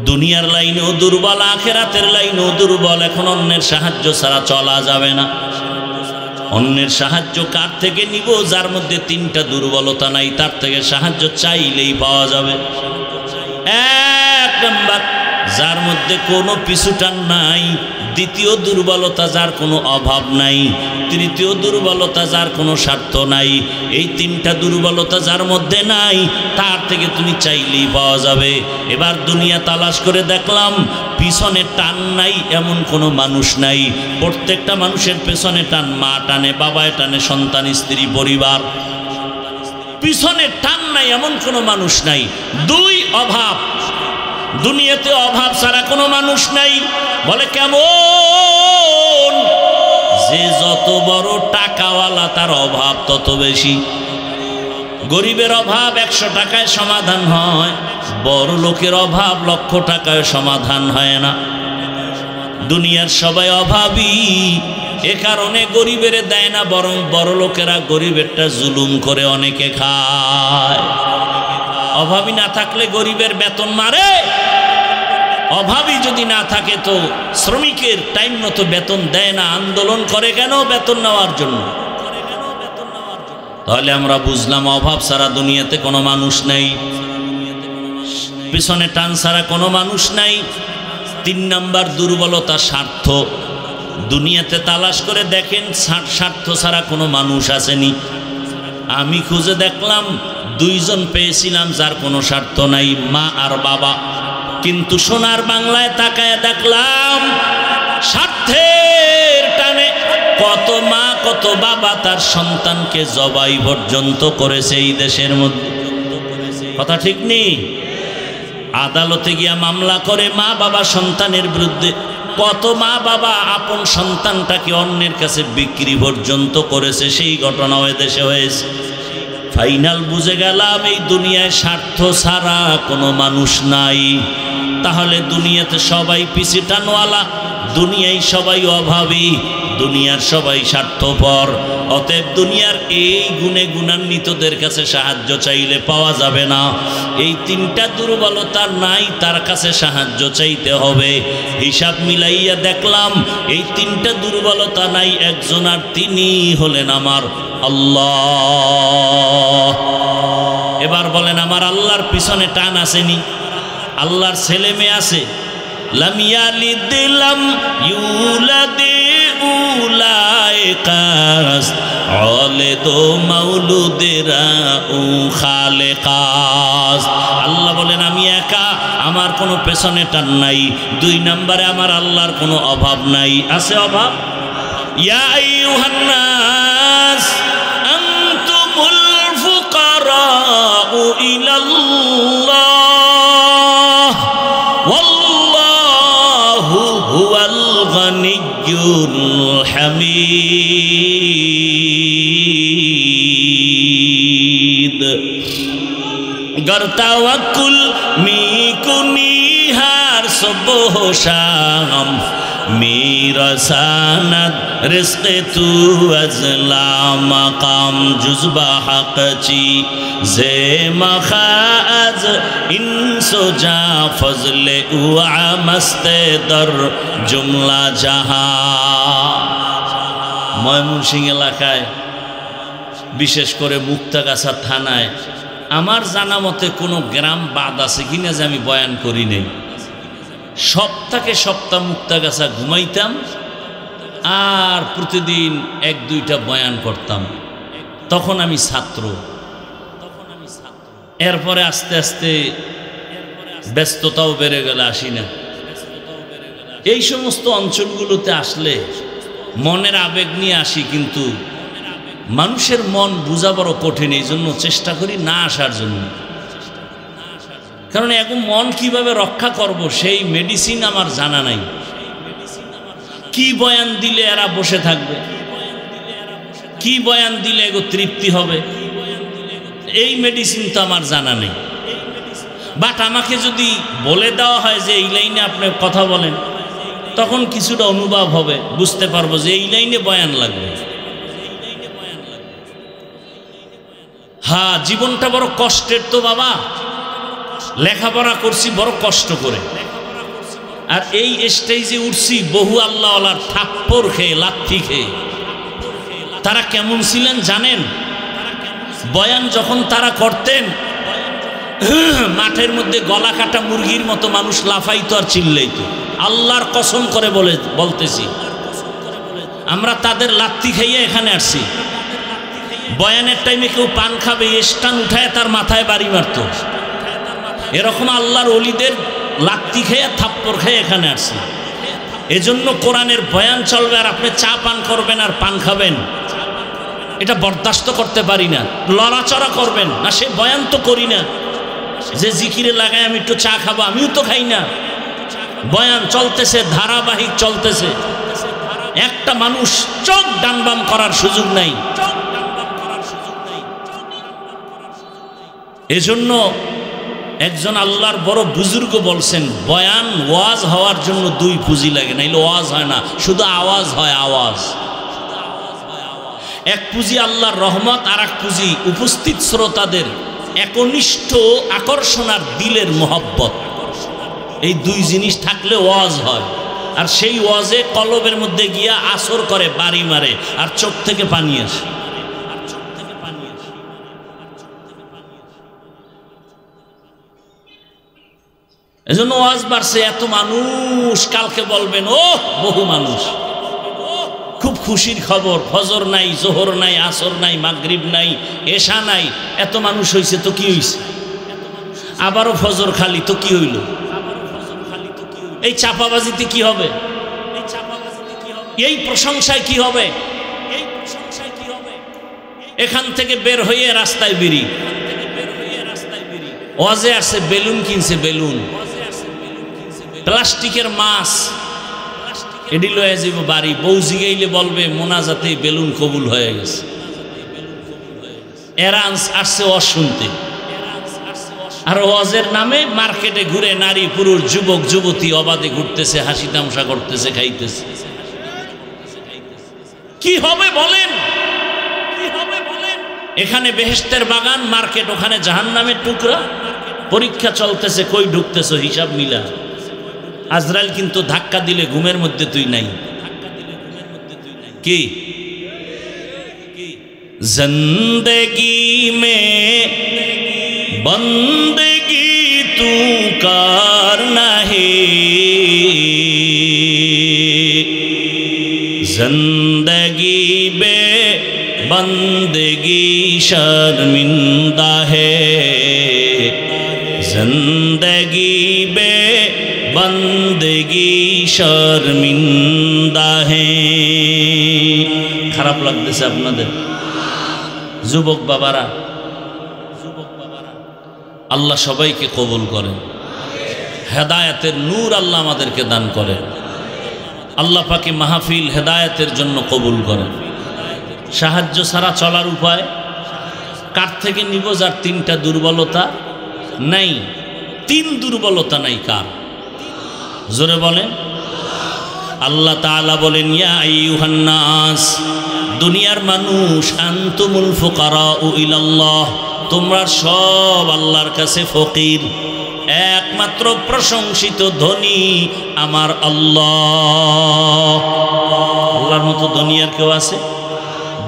দুনিয়ার লাইনেও দুর্বল, আখেরাতের লাইনেও দুর্বল। এখন অন্যের সাহায্য ছাড়া চলা যাবে না। অন্যের সাহায্য কার থেকে নিব? যার মধ্যে তিনটা দুর্বলতা নাই, তার থেকে সাহায্য চাইলেই পাওয়া যাবে। এক নাম্বার, যার মধ্যে কোনো পিছুটান নাই। দ্বিতীয় দুর্বলতা, যার কোনো অভাব নাই। তৃতীয় দুর্বলতা, যার কোনো স্বার্থ নাই। এই তিনটা দুর্বলতা যার মধ্যে নাই, তার থেকে তুমি চাইলেই পাওয়া যাবে। এবার দুনিয়া তালাশ করে দেখলাম, পিছনে টান নাই এমন কোনো মানুষ নাই। প্রত্যেকটা মানুষের পেছনে টান, মা টানে, বাবায় টানে, সন্তান, স্ত্রী, পরিবার। পিছনে টান নাই এমন কোনো মানুষ নাই। দুই, অভাব। দুনিয়াতে অভাব ছাড়া কোনো মানুষ নাই। বলে কেমন? যে যত বড় টাকাওয়ালা তার অভাব তত বেশি। গরিবের অভাব 100 টাকায় সমাধান হয়, বড় লোকের অভাব লক্ষ টাকায় সমাধান হয় না। দুনিয়ার সবাই অভাবী, এ কারণে গরিবের দেয় না, বরং বড় লোকেরা গরিবেরটা জুলুম করে অনেকে খায়। অভাবী না থাকলে গরিবের বেতন মারে, অভাবী যদি না থাকে তো শ্রমিকের টাইম মতো বেতন দেয় না। আন্দোলন করে কেন? বেতন নেওয়ার জন্য। তাহলে আমরা বুঝলাম অভাব ছাড়া দুনিয়াতে কোনো মানুষ নাই, পিছনে টান ছাড়া কোনো মানুষ নাই। 3 নাম্বার দুর্বলতা, স্বার্থ। দুনিয়াতে তালাশ করে দেখেন, স্বার্থ ছাড়া কোনো মানুষ আসেনি। আমি খুঁজে দেখলাম 2 জন পেয়েছিলাম যার কোনো স্বার্থ নাই, মা আর বাবা। কিন্তু সোনার বাংলায় তাকায় দেখলাম স্বার্থের টানে কত মা কত বাবা তার সন্তানকে জবাই পর্যন্ত করেছে এই দেশের মধ্যে। কথা ঠিক নেই? আদালতে গিয়া মামলা করে মা বাবা সন্তানের বিরুদ্ধে। কত মা বাবা আপন সন্তানটাকে অন্যের কাছে বিক্রি পর্যন্ত করেছে, সেই ঘটনাও এদেশে হয়েছে। ফাইনাল বুঝে গেলাম এই দুনিয়ায় স্বার্থ ছাড়া কোনো মানুষ নাই। তাহলে দুনিয়াতে সবাই পিছে টানওয়ালা, দুনিয়ায় সবাই অভাবী, দুনিয়ার সবাই স্বার্থপর। অতএব দুনিয়ার এই গুণে গুণান্বিতদের কাছে সাহায্য চাইলে পাওয়া যাবে না। এই 3টা দুর্বলতা নাই, তার কাছে সাহায্য চাইতে হবে। হিসাব মিলাইয়া দেখলাম এই 3টা দুর্বলতা নাই একজন, আর তিনি হলেন আমার আল্লাহ। এবার বলেন, আমার আল্লাহর পিছনে টান আসেনি? আল্লাহর ছেলে মেয়ে আছে? লাম ইয়ালিদ লাম ইউলাদ উলাইকাস ওয়ালিদু মাউলুদেরা ও খালেকাস। আল্লাহ বলেন আমি একা, আমার কোনো পেছনে টান নাই। 2 নম্বরে আমার আল্লাহর কোনো অভাব নাই। আছে অভাব? ইয়া আইয়ুহান নাস আনতুমুল ফুকারাউ ইলাল্লাহ ওয়াল্লাহু হুয়াল গানিয়্যুল হামিদ। गर तवक्कुल मी कुनी हार सुबह शाम मेरा सानद रिज़्क़ तू अज़ला मकाम जुज़्बा हक़ ची ज़े मखाज़ इंसो जा फज़ले उआ मस्ते दर जुमला जहा। ময়মনসিংহ এলাকায় বিশেষ করে মুক্তাগাছা থানায় আমার জানা মতে কোনো গ্রাম বাদ আছে কিনা যে আমি বয়ান করি নাই। সপ্তাহে সপ্তাহ মুক্তাগাছা ঘুমাইতাম আর প্রতিদিন এক দুইটা বয়ান করতাম। তখন আমি ছাত্র। এরপরে আস্তে আস্তে ব্যস্ততাও বেড়ে গেল, আসি না। এই সমস্ত অঞ্চলগুলোতে আসলে মনের আবেগ নিয়ে আসি, কিন্তু মানুষের মন বোঝা বড় কঠিন। এই জন্য চেষ্টা করি না আসার জন্য, কারণ এখন মন কিভাবে রক্ষা করব সেই মেডিসিন আমার জানা নাই। কি বয়ান দিলে এরা বসে থাকবে, কি বয়ান দিলে এগো তৃপ্তি হবে, এই মেডিসিন তো আমার জানা নেই। বাট আমাকে যদি বলে দেওয়া হয় যে এই লাইনে আপনি কথা বলেন, তখন কিছুটা অনুভব হবে, বুঝতে পারবো যে এই লাইনে বয়ান লাগবে। হ্যাঁ, জীবনটা বড় কষ্টের তো বাবা, লেখাপড়া করছি বড় কষ্ট করে, আর এই স্টেজে উঠছি বহু আল্লাহওয়ালার থাপ্পড় খেয়ে, লাথি খেয়ে। তারা কেমন ছিলেন জানেন? বয়ান যখন তারা করতেন, মাঠের মধ্যে গলা কাটা মুরগির মতো মানুষ লাফাইতো আর চিল্লাইতো। আল্লাহর কসম করে বলতেছি, আমরা তাদের লাথি খাইয়ে এখানে আসছি। বয়ানের টাইমে কেউ পান খাবে, স্টান উঠায় তার মাথায় বাড়ি মারত। এরকম আল্লাহর ওলিদের লাথি খেয়ে থাপ্পড় খেয়ে এখানে আসছি। এজন্য কোরআনের বয়ান চলবে আর আপনি চা পান করবেন আর পান খাবেন, এটা বরদাস্ত করতে পারি না। লড়াচড়া করবেন না, সে বয়ান তো করি না। যে জিকিরে লাগায় আমি একটু চা খাবো, আমিও তো খাই না। বয়ান চলতেছে, ধারাবাহিক চলতেছে, একটা মানুষ চোখ ডানবাম করার সুযোগ নাই। এজন্য একজন আল্লাহর বড় বুজুর্গ বলছেন, বয়ান ওয়াজ হওয়ার জন্য দুই পুঁজি লাগে, নাইলে ওয়াজ হয় না, শুধু আওয়াজ হয়। আওয়াজ এক পুঁজি আল্লাহর রহমত, আর এক পুঁজি উপস্থিত শ্রোতাদের একনিষ্ঠ আকর্ষণ আর দিলের মোহব্বত। এই দুই জিনিস থাকলে ওয়াজ হয়। আর সেই ওয়াজে কলবের মধ্যে গিয়া আসর করে, বাড়ি মারে, আর চোখ থেকে পানি আসে। এজন্য ওয়াজ বাড়ছে, এত মানুষ। কালকে বলবেন ও বহু মানুষ, খুব খুশির খবর, ফজর নাই, জোহর নাই, আসর নাই, মাগরিব নাই, এশা নাই, এত মানুষ হইছে তো কি হইছে? আবারও ফজর খালি তো কি হইল? এই চাপাবাজিতে কি হবে? এই প্রশংসায় কি হবে? এখান থেকে বের হয়ে রাস্তায় বেরি। ওয়াজে আসছে, বেলুন কিনছে, বেলুন, প্লাস্টিকের মাছ, এডি লয়ে যাব বাড়ি। বউ জিগাইলে বলবে মোনাজাতে বেলুন কবুল হয়ে গেছে। এরা আসছে ওয়াজ শুনতে, আর ওয়াজের নামে মার্কেটে ঘুরে নারী পুরুষ যুবক যুবতী অবাধে ঘুরতেছে, হাসি তামসা করতেছে, খাইতেছে। কি হবে বলেন? এখানে বেহেশতের বাগান, মার্কেট ওখানে জাহান্নামের টুকরা। পরীক্ষা চলতেছে, কই ঢুকতেছো হিসাব মিলা। আজরাইল কিন্তু ধাক্কা দিলে ঘুমের মধ্যে তুই নাই। কি জিন্দেগি মে বন্দেগি তু করনা হে, জিন্দেগি বে বন্দেগি শर्मिंदा है, जिंदगी बे बंदगी शर्मिंदा है। খারাপ লাগতেছে আপনাদের যুবক বাবারা? আল্লাহ সবাইকে কবুল করেন, হেদায়েতের নূর আল্লাহ আমাদেরকে দান করেন। আল্লাহ পাকে মাহফিল হেদায়েতের জন্য কবুল করেন। সাহায্য ছাড়া চলার উপায় কার থেকে নিব? যার তিনটা দুর্বলতা নাই। তিন দুর্বলতা নাই কার? জোরে বলেন। আল্লাহ তাআলা বলেন, ইয়া আইয়ুহান নাস, দুনিয়ার মানুষ, আনতুমুল ফুকারাউ ইলাল্লাহ, তোমরা সব আল্লাহর কাছে ফকির, একমাত্র প্রশংসিত ধনী আমার আল্লাহ। আল্লাহর মতো দুনিয়ার কেউ আছে?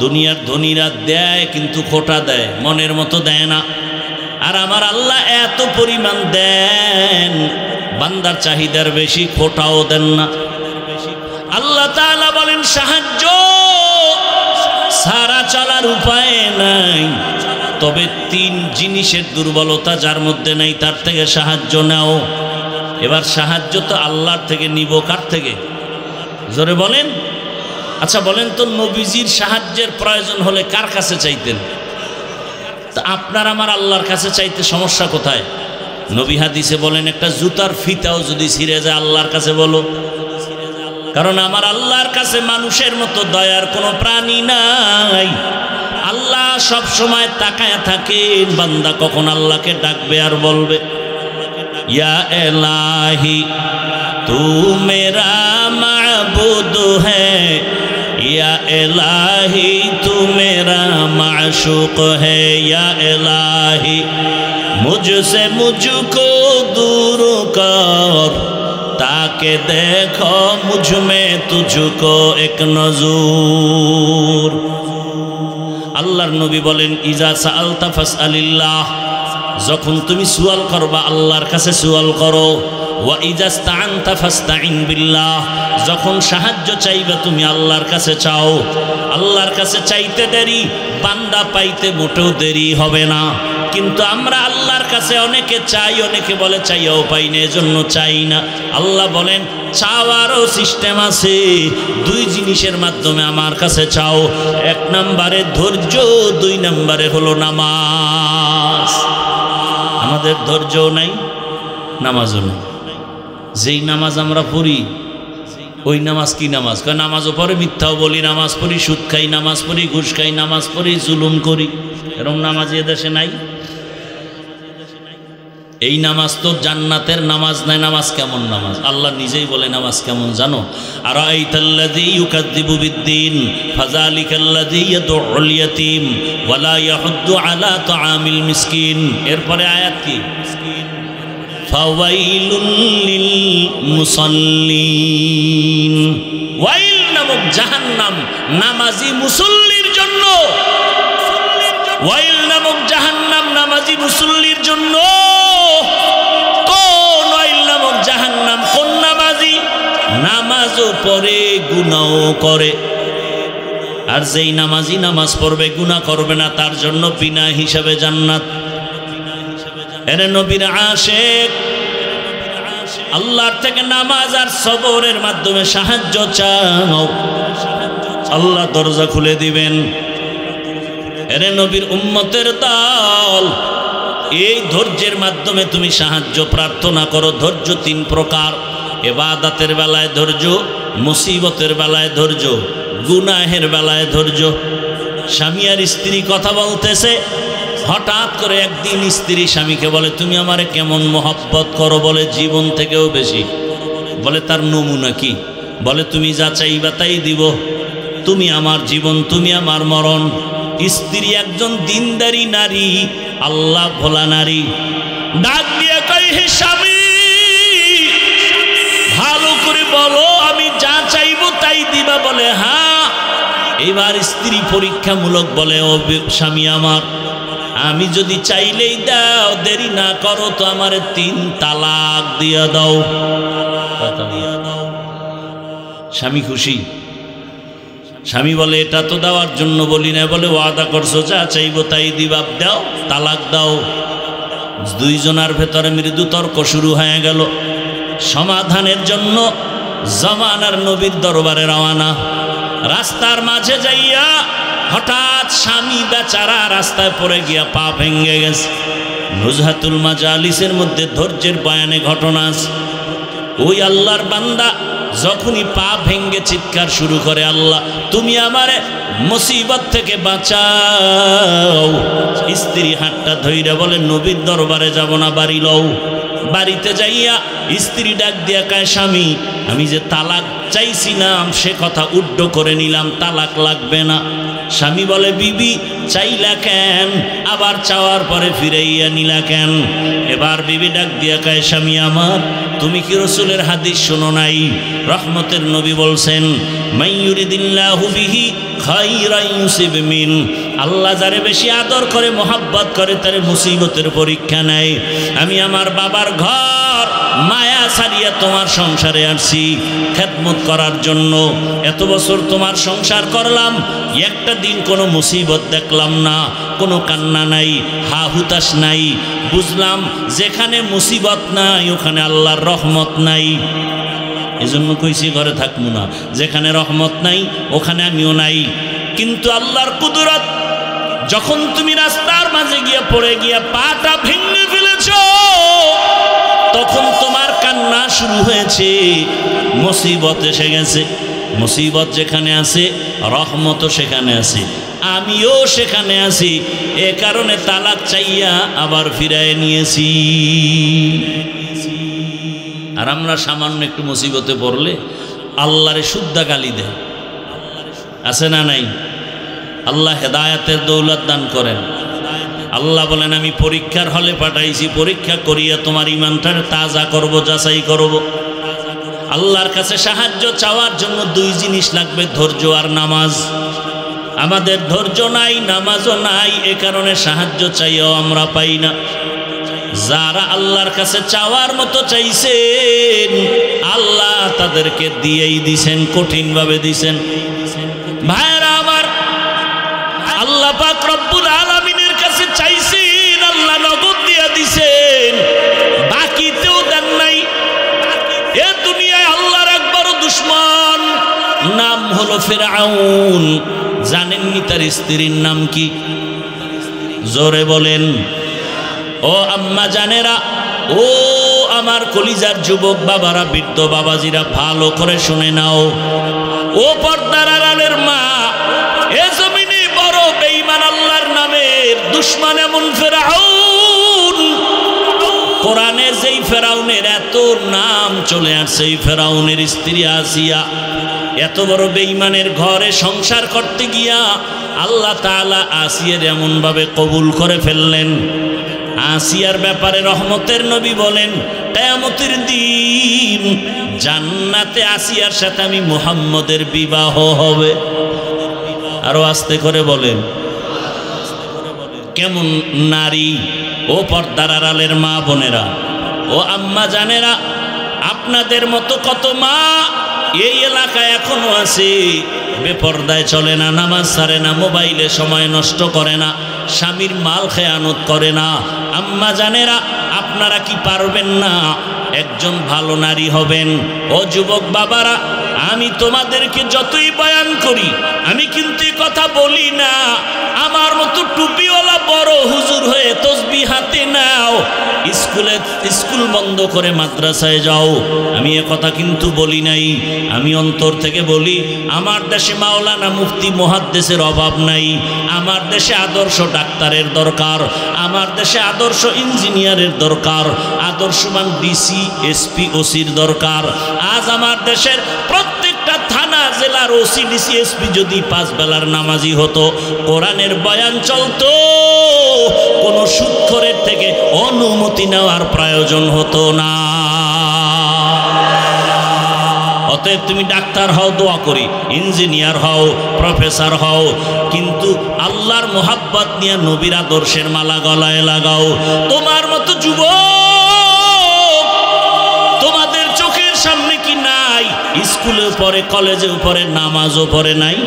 দুনিয়ার ধনীরা দেয় কিন্তু খোটা দেয়, মনের মতো দেয় না। আর আমার আল্লাহ এত পরিমাণ দেন, বান্দার চাহিদার বেশি, খোটাও দেন না। আল্লাহ তাআলা বলেন, সাহায্য সারা চলার উপায় নাই, তবে তিন জিনিসের দুর্বলতা যার মধ্যে নেই তার থেকে সাহায্য নাও। এবার সাহায্য তো আল্লাহর থেকে নিব, কার থেকে? জোরে বলেন। আচ্ছা বলেন তো, নবীজির সাহায্যের প্রয়োজন হলে কার কাছে চাইতেন? তা আপনার আমার আল্লাহর কাছে চাইতে সমস্যা কোথায়? নবী হাদিসে বলেন, একটা জুতার ফিতাও যদি ছিঁড়ে যায় আল্লাহর কাছে বলো, কারণ আমার আল্লাহর কাছে মানুষের মতো দয়ার কোনো প্রাণী নাই। আল্লাহ সব সময় তাকায় থাকেন বান্দা কখন আল্লাহকে ডাকবে আর বলবে, ইয়া ইলাহি তু মেরা মাবুদ হ্যায়, ইয়া ইলাহি তু মেরা মাশুক হ্যায়, ইয়া ইলাহি মুঝসে মুঝকো दूर कर, ताके देखो मुझ में तुझको एक नजूर। আল্লাহর নবী বলেন, ইজা সাআলতা ফাসআলিল্লাহ, যখন তুমি সুয়াল করবা আল্লাহর কাছে সুয়াল করো। ওয়া ইজা ইসতাআনতা ফাসতাইন বিল্লাহ, যখন সাহায্য চাইবে তুমি আল্লাহর কাছে চাও। আল্লাহর কাছে চাইতে দেরি, বান্দা পাইতে মোটেও দেরি হবে না। কিন্তু আমরা আল্লাহর কাছে অনেকে চাই, অনেকে বলে চাইও পাই না, এজন্য চাই না। আল্লাহ বলেন, চাওয়ারও সিস্টেম আছে, দুই জিনিসের মাধ্যমে আমার কাছে চাও। এক নম্বরে ধৈর্য, দুই নম্বরে হলো নামাজ। আমাদের ধৈর্যও নাই, নামাজও নাই। যেই নামাজ আমরা পড়ি ওই নামাজ কি নামাজ? নামাজও পড়ে মিথ্যাও বলি, নামাজ পড়ি সুদ খাই, নামাজ পড়ি ঘুষ খাই, নামাজ পড়ি জুলুম করি। এরকম নামাজ এদেশে নাই। এই নামাজ তো জান্নাতের নামাজ নাই। নামাজ কেমন নামাজ? আল্লাহ নিজেই বলে নামাজ কেমন জানো? আরাআইতাল্লাযী ইউকাযযিবু বিদ্দীন ফাযালিকাল্লাযী ইয়াদউল ইয়াতীম ওয়া লা ইয়াহুদ্দু আলা তাআমিল মিসকিন। এরপরে আয়াত কি? ফাওয়াইলুল লিল মুসাল্লিন। ওয়াইল নামক জাহান্নাম নামাজি মুসল্লির জন্য। ওয়াইল নামক জাহান্নাম নামাজি মুসল্লির জন্য। কোন ওয়াইল নামক জাহান্নাম? কোন নামাজি? নামাজও পড়ে গুনাহও করে। আর যেই নামাজি নামাজ পড়বে গুনাহ করবে না, তার জন্য বিনা হিসাবে জান্নাত। এরে নবীর আশিক, আল্লাহর থেকে নামাজ আর সবরের মাধ্যমে সাহায্য চাও, আল্লাহ দরজা খুলে দিবেন। এরে নবীর উম্মতের দল, এই ধৈর্যের মাধ্যমে তুমি সাহায্য প্রার্থনা করো। ধৈর্য তিন প্রকার: ইবাদতের বেলায় ধৈর্য, মুসিবতের বেলায় ধৈর্য, গুনাহের বেলায় ধৈর্য। স্বামী আর স্ত্রী কথা বলতেছে, হঠাৎ করে একদিন স্ত্রী স্বামীকে বলে, তুমি আমারে কেমন মহব্বত করো? বলে, জীবন থেকেও বেশি। বলে, তার নমুনা কি? বলে, তুমি যা চাইবা তাই দিব, তুমি আমার জীবন, তুমি আমার মরণ। স্ত্রী একজন দিনদারি নারী, আল্লাহ ভোলা নারী, ডাক দিয়ে কই, হে স্বামী, ভালো করে বলো, আমি যা চাইবো তাই দিবা? বলে, হ্যাঁ। এবার স্ত্রী পরীক্ষামূলক বলে, ও স্বামী আমার, আমি যদি চাইলেই দাও, দেরি না করো তো আমারে 3 তালাক দিয়ে দাও। স্বামী খুশি। স্বামী বলে, এটা তো দেওয়ার জন্য বলি না। বলে, ওয়াদা করছো, যা চাইবো তাই দিবা, দাও, তালাক দাও। দুইজনের ভেতরে মৃদু তর্ক শুরু হয়ে গেল। সমাধানের জন্য জামানার নবীর দরবারে রওনা। রাস্তার মাঝে যাইয়া হঠাৎ স্বামী বেচারা রাস্তায় পড়ে গিয়া পা ভেঙে গেছে। নুজহাতুল মাজালিসের মধ্যে ধৈর্যের বয়ানে ঘটনা আছে। ওই আল্লাহর বান্দা যখনই পা ভেঙে চিৎকার শুরু করে, আল্লাহ তুমি আমারে মুসিবত থেকে বাঁচাও। স্ত্রী হাতটা ধইরা বলে, নবীর দরবারে যাব না, বাড়ি লও। বাড়িতে যাইয়া স্ত্রী ডাক দিয়া কয়, স্বামী আমি যে তালাক চাইছিলাম সে কথা উড্ড করে নিলাম, তালাক লাগবে না। স্বামী বলে, বিবি চাইলা কেন, আবার চাওয়ার পরে ফিরাইয়া নিলা কেন? এবার বিবি ডাক দিয়া কয়, স্বামী আমার, তুমি কি রাসূলের হাদিস শোনো নাই? রহমতের নবী বলছেন, মাইয়ুরিদিল্লাহু বিহি খাইরান ইউসিব মিন, আল্লাহ যারে বেশি আদর করে মোহাব্বত করে তারে মুসিবতের পরীক্ষা নেয়। আমি আমার বাবার ঘর মায়া ছাড়িয়া তোমার সংসারে আসছি খেদমত করার জন্য। এত বছর তোমার সংসার করলাম, একটা দিন কোনো মুসিবত দেখলাম না, কোনো কান্না নাই, হা হুতাশ নাই। বুঝলাম যেখানে মুসিবত নাই ওখানে আল্লাহর রহমত নাই। এজন্য কইছি ঘরে থাকবো না, যেখানে রহমত নাই ওখানে আমিও নাই। কিন্তু আল্লাহর কুদরত, যখন তুমি রাস্তার মাঝে গিয়া পড়ে গিয়া পাটা ভেঙে ফেলেছ, তখন তোমার কান্না শুরু হয়েছে। মুসিবত এসে গেছে, মুসিবত যেখানে আছে রহমতও সেখানে আছে, আমিও সেখানে আছি। এ কারণে তালাক চাইয়া আবার ফিরায় নিয়েছি। আর আমরা সামান্য একটু মুসিবতে পড়লে আল্লাহরে শুদ্ধা গালি দেয়, আছে না নাই? আল্লাহ হেদায়েতের দৌলত দান করেন। আল্লাহ বলেন, আমি পরীক্ষার হলে পাঠাইছি, পরীক্ষা করিয়া তোমার ঈমানটার তাজা করব, যাচাই করব। আল্লাহর কাছে সাহায্য চাওয়ার জন্য দুই জিনিস লাগবে, ধৈর্য আর নামাজ। আমাদের ধৈর্য নাই, নামাজও নাই, এ কারণে সাহায্য চাইও আমরা পাই না। যারা আল্লাহর কাছে চাওয়ার মতো চাইছেন আল্লাহ তাদেরকে দিয়েই দিছেন, কঠিনভাবে দিছেন। ভাইরা আমার, আল্লাহ পাক রব্বুল আলামিনের কাছে চাইছেন, আল্লাহ নগদ দিয়ে দিছেন, বাকিতেও দেন নাই। এ দুনিয়ায় আল্লাহর এক বড় দুশমন, নাম হলো ফিরআউন। জানেননি তার স্ত্রীর নাম কি? জোরে বলেন। ও আম্মা জানেরা, ও আমার কলিজার যুবক বাবারা, বৃদ্ধ বাবাজিরা, ভালো করে শুনে নাও। ও পর্দার আড়ালের মা, এ জমিনে বড় বেঈমান আল্লাহর নামের দুশমন এমন ফিরআউন। কোরআনের যেই ফেরাউনের এত নাম চলে আসছে, এই ফেরাউনের স্ত্রী আসিয়া এত বড় বেঈমানের ঘরে সংসার করতে গিয়া আল্লাহ তাআলা আসিয়ার এমনভাবে কবুল করে ফেললেন। আসিয়ার ব্যাপারে রহমতের নবী বলেন, কিয়ামতের দিন জান্নাতে আসিয়ার সাথে আমি মুহাম্মদের বিবাহ হবে। আরো আস্তে করে বলেন, কেমন নারী! ও পর্দার আড়ালের মা বোনেরা, ও আম্মা জানেরা, আপনাদের মতো কত মা এই এলাকায় এখনো আছে, বেপর্দায় চলে না, নামাজ ছাড়ে না, মোবাইলে সময় নষ্ট করে না, স্বামীর মাল খেয়ানত করে না। আম্মা জানেরা, আপনারা কি পারবেন না একজন ভালো নারী হবেন? ও যুবক বাবারা, আমি তোমাদেরকে যতই বয়ান করি, আমি কিন্তু কথা বলি না আমার মতো টুপিওয়ালা বড় হুজুর হয়ে তসবিহ হাতে নাও, স্কুল বন্ধ করে মাদ্রাসায় যাও। আমি এ কথা কিন্তু বলি নাই, আমি অন্তর থেকে বলি। আমার দেশে মাওলানা মুফতি মুহাদ্দিসের অভাব নাই, আমার দেশে আদর্শ ডাক্তারের দরকার, আমার দেশে আদর্শ ইঞ্জিনিয়ারের দরকার, আদর্শবান ডিসি এসপি ওসির দরকার। আজ আমার দেশের প্রত্যেকটা থানা জেলার ওসি ডিসি এসপি যদি 5 বেলার নামাজি হতো, কোরআনের বয়ান চলতো, কোনো সুদখোরের থেকে অনুমতি নেওয়ার প্রয়োজন হতো না। অতএব তুমি ডাক্তার হও, দোয়া করি, ইঞ্জিনিয়ার হও, প্রফেসর হও, কিন্তু আল্লাহর মোহাব্বত নিয়ে নবীর আদর্শের মালা গলায় লাগাও। তোমার মতো যুবক তোমাদের চোখের সামনে কি নাই? স্কুলে পড়ে, কলেজে পড়ে, নামাজও পড়ে নাই?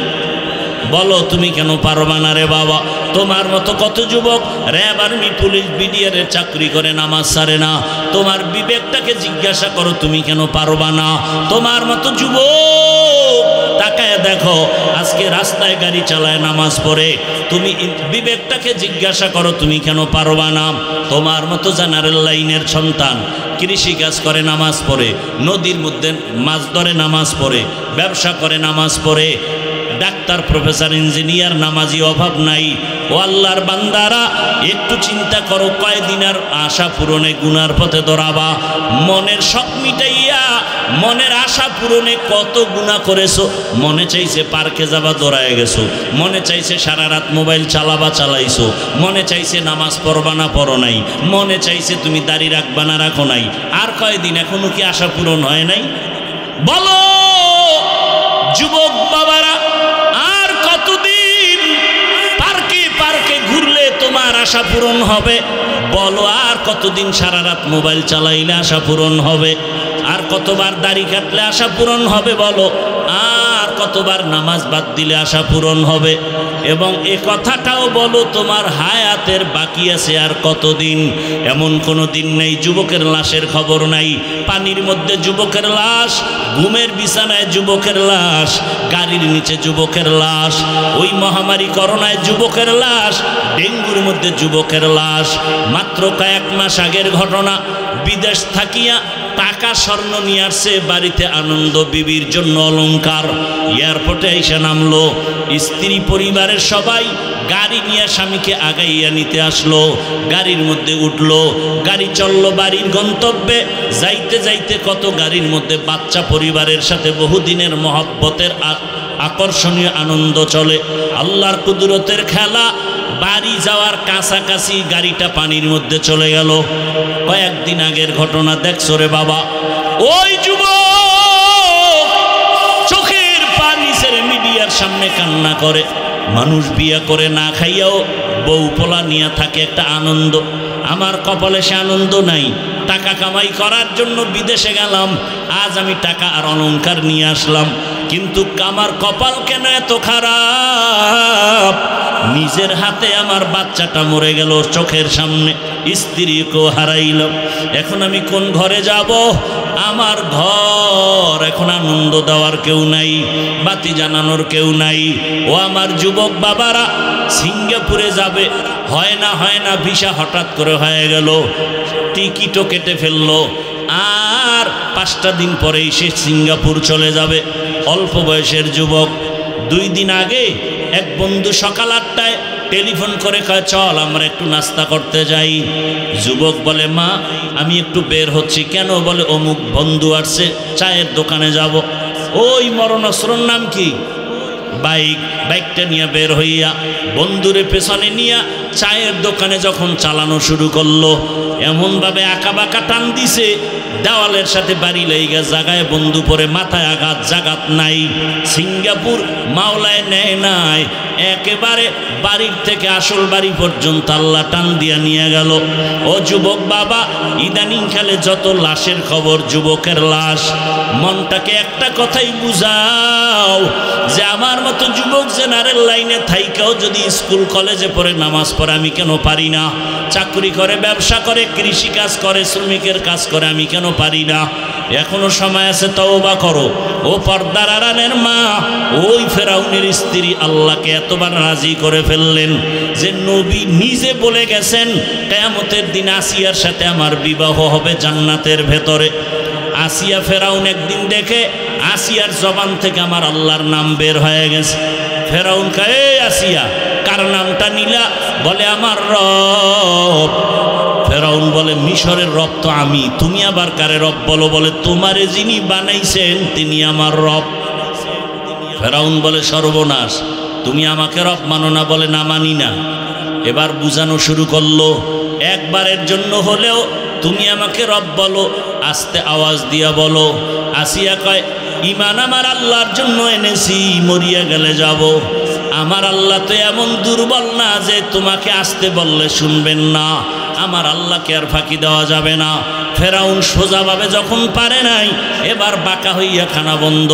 বলো তুমি কেন পারবা না রে বাবা? তোমার মতো কত যুবক র্যাব, আর্মি, পুলিশ, বিডিআরের চাকরি করে, নামাজ ছাড়ে না। তোমার বিবেকটাকে জিজ্ঞাসা করো, তুমি কেন পারবা না? তোমার মতো যুবক তাকায় দেখো, আজকে রাস্তায় গাড়ি চালায়, নামাজ পড়ে, তুমি বিবেকটাকে জিজ্ঞাসা করো, তুমি কেন পারবা না? তোমার মতো জেনারেল লাইনের সন্তান কৃষি কাজ করে, নামাজ পড়ে, নদীর মধ্যে মাছ ধরে, নামাজ পড়ে, ব্যবসা করে, নামাজ পড়ে, ডাক্তার, প্রফেসর, ইঞ্জিনিয়ার, নামাজি অভাব নাই। ও আল্লাহর বান্দারা একটু চিন্তা করো, কয়দিন আর আশা পূরণে গুনার পথে দৌড়াবা? মনের শখ মিটাইয়া মনের আশা পূরণে কত গুনাহ করেছো। মনে চাইছে পার্কে যাবা, দৌড়ায় গেছো। মনে চাইছে সারা রাত মোবাইল চালাবা, চালাইছো। মনে চাইছে নামাজ পড়বা না, পড়ো নাই। মনে চাইছে তুমি দাড়ি রাখবা না, রাখো নাই। আর কয়দিন, এখনো কি আশা পূরণ হয় নাই? বলো যুবক বাবারা, আর কতদিন পার্কে পার্কে ঘুরলে তোমার আশা পূরণ হবে? বলো আর কতদিন সারা রাত মোবাইল চালাইলে আশা পূরণ হবে? আর কতবার দাড়ি কাটলে আশা পূরণ হবে? বলো আর কতবার নামাজ বাদ দিলে আশা পূরণ হবে? এবং এ কথাটাও বলো, তোমার হায়াতের বাকি আছে আর কতদিন? এমন কোনো দিন নেই যুবকের লাশের খবর নাই। পানির মধ্যে যুবকের লাশ, ঘুমের বিছানায় যুবকের লাশ, গাড়ির নিচে যুবকের লাশ, ওই মহামারী করোনায় যুবকের লাশ, ডেঙ্গুর মধ্যে যুবকের লাশ। মাত্র কয়েক মাস আগের ঘটনা, বিদেশ থাকিয়া টাকা স্বর্ণ নিয়ে আসছে বাড়িতে, আনন্দ বিবির জন্য অলংকার। এয়ারপোর্টে এসে নামলো, স্ত্রী পরিবারের সবাই গাড়ি নিয়ে স্বামীকে আগাইয়া নিতে আসলো। গাড়ির মধ্যে উঠলো, গাড়ি চললো বাড়ির গন্তব্যে। যাইতে যাইতে কত গাড়ির মধ্যে বাচ্চা পরিবারের সাথে বহুদিনের মহব্বতের আকর্ষণীয় আনন্দ চলে। আল্লাহর কুদরতের খেলা, বাড়ি যাওয়ার কাছাকাছি গাড়িটা পানির মধ্যে চলে গেল। কয়েকদিন আগের ঘটনা দেখছো রে বাবা। ওই যুবক চোখের পানি ছেড়ে মিডিয়ার সামনে কান্না করে। মানুষ বিয়ে করে না খাইয়াও বউ পোলা নিয়ে থাকে একটা আনন্দ। আমার কপালে সে আনন্দ নাই। টাকা কামাই করার জন্য বিদেশে গেলাম, আজ আমি টাকা আর অলংকার নিয়ে আসলাম, কিন্তু আমার কপাল কেন এত খারাপ? নিজের হাতে আমার বাচ্চাটা মরে গেল চোখের সামনে, স্ত্রীকেও হারাইলাম। এখন আমি কোন ঘরে যাব? আমার ঘর এখন আনন্দ দেওয়ার কেউ নাই, বাতি জানানোর কেউ নাই। ও আমার যুবক বাবারা, সিঙ্গাপুরে যাবে, হয় না ভিসা হঠাৎ করে হয়ে গেল, টিকিটও কেটে ফেললো। আর 5টা দিন পরেই সে সিঙ্গাপুর চলে যাবে। অল্প বয়সের যুবক। 2 দিন আগে এক বন্ধু সকাল 8টায় টেলিফোন করে কয়, চল আমরা একটু নাস্তা করতে যাই। যুবক বলে, মা আমি একটু বের হচ্ছি। কেন? বলে অমুক বন্ধু আসছে, চায়ের দোকানে যাব। ওই মরণাস্ত্রর নাম কি? বাইকটা নিয়ে বের হইয়া বন্ধুরে পেছনে নিয়ে চায়ের দোকানে যখন চালানো শুরু করলো, এমনভাবে আঁকা বাঁকা টান দিছে, দেওয়ালের সাথে বাড়ি লেগে জায়গায় বন্ধু পরে মাথায় আঘাত, জাগাত নাই। সিঙ্গাপুর মাওলায় নেয় নাই, একেবারে বাড়ির থেকে আসল বাড়ি পর্যন্ত আল্লাহ টান দিয়া নিয়ে গেল। ও যুবক বাবা, ইদানিং কালে যত লাশের খবর, যুবকের লাশ। মনটাকে একটা কথাই বুঝাও যে আমার মতো যুবক জেনারেল লাইনে থাইকাও যদি স্কুল কলেজে পড়ে নামাজ পড়ে, আমি কেন পারি না? চাকরি করে, ব্যবসা করে, কৃষি কাজ করে, শ্রমিকের কাজ করে, আমি কেন পারি না? এখনো সময় আছে, তওবা করো। ও পর্দার আড়ালের মা, ওই ফেরাউনের স্ত্রী আল্লাহকে এতবার রাজি করে ফেললেন যে নবী নিজে বলে গেছেন কিয়ামতের দিন আসিয়ার সাথে আমার বিবাহ হবে জান্নাতের ভেতরে। আসিয়া ফেরাউন একদিন দেখে আসিয়ার জবান থেকে আমার আল্লাহর নাম বের হয়ে গেছে। ফেরাউন কয়, এই আসিয়া, কার নামটা নিলা? বলে আমার রব। ফেরাউন বলে, মিশরের রব তো আমি, তুমি আবার কারে রব বলো? বলে, তোমারে যিনি বানাইছেন তিনি আমার রব। ফেরাউন বলে, সর্বনাশ, তুমি আমাকে রব মানো না? বলে, না মানি না। এবার বুঝানো শুরু করলো, একবারের জন্য হলেও তুমি আমাকে রব বলো, আস্তে আওয়াজ দিয়া বলো। আসিয়া কয়, ইমান আমার আল্লাহর জন্য এনেছি, মরিয়া গেলে যাব। আমার আল্লাহ তো এমন দুর্বল না যে তোমাকে আসতে বললে শুনবেন না। আমার আল্লাহকে আর ফাঁকি দেওয়া যাবে না। ফেরাউন সোজাভাবে যখন পারে নাই, এবার বাঁকা হইয়া খানা বন্ধ,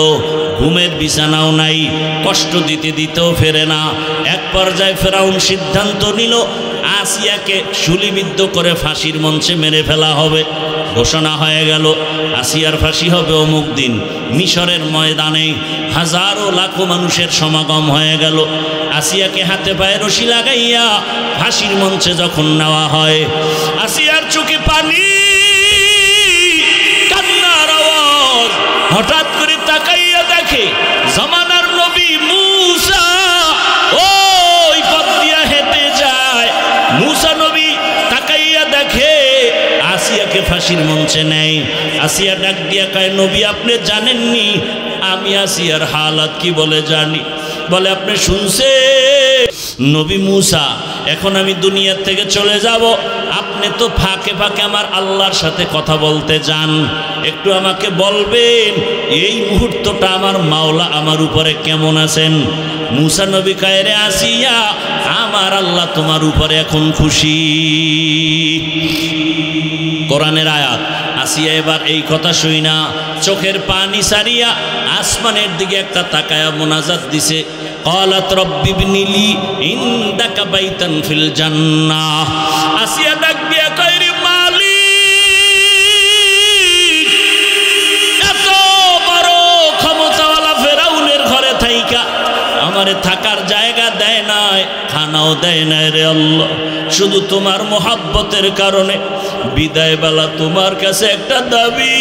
ঘুমের বিছানাও নাই, কষ্ট দিতে দিতেও ফেরে না। এক পর্যায়ে ফেরাউন সিদ্ধান্ত নিল, আসিয়াকে শুলিবিদ্ধ করে ফাঁসির মঞ্চে মেরে ফেলা হবে। ঘোষণা হয়ে গেল, আসিয়ার ফাঁসি হবে অমুক দিন। মিশরের ময়দানে হাজারো লাখো মানুষের সমাগম হয়ে গেল। আসিয়াকে হাতে পায়ে রশি লাগাইয়া ফাঁসির মঞ্চে যখন নেওয়া হয়, আসিয়ার চোখে পানি, কান্নার আওয়াজ। হঠাৎ করে তাকাইয়া দেখে জামানার নবী মুসা ওই পথ দিয়া হেঁটে মূসা নবী তাকাইয়া দেখে আসিয়াকে ফাঁসির মঞ্চে নেয়। আসিয়া ডাক দিয়া কয়, নবী আপনি জানেননি আমি আসিয়ার হালাত কি? বলে জানি। বলে আপনি শুনছে নবী মূসা এখন আমি দুনিয়ার থেকে চলে যাব, আপনি তো ফাঁকে ফাঁকে আমার আল্লাহর সাথে কথা বলতে যান, একটু আমাকে বলবেন এই মুহূর্তটা আমার মাওলা আমার উপরে কেমন আছেন? মূসা নবী কয়, রে আসিয়া আমার আল্লাহ তোমার উপরে এখন খুশি। কোরআনের আয়াত। আসিয়া এবার এই কথা শুই না চোখের পানি সারিয়া আসমানের দিকে একটা তাকায়া মোনাজাত দিছে, ক্বালাত রব্বি ইবনি লি ইনদাকা বাইতান ফিল জান্নাহ। আসিয়া ডাক দিয়া কয়, রে মালিক, এত বড় ক্ষমতাওয়ালা ফেরাউনের ঘরে থাইকা আমারে থাকার জায়গা দেয় নাই, খানাও দেয় নাই রে আল্লাহ, শুধু তোমার মোহাব্বতের কারণে বিদায় বেলা তোমার কাছে একটা দাবি,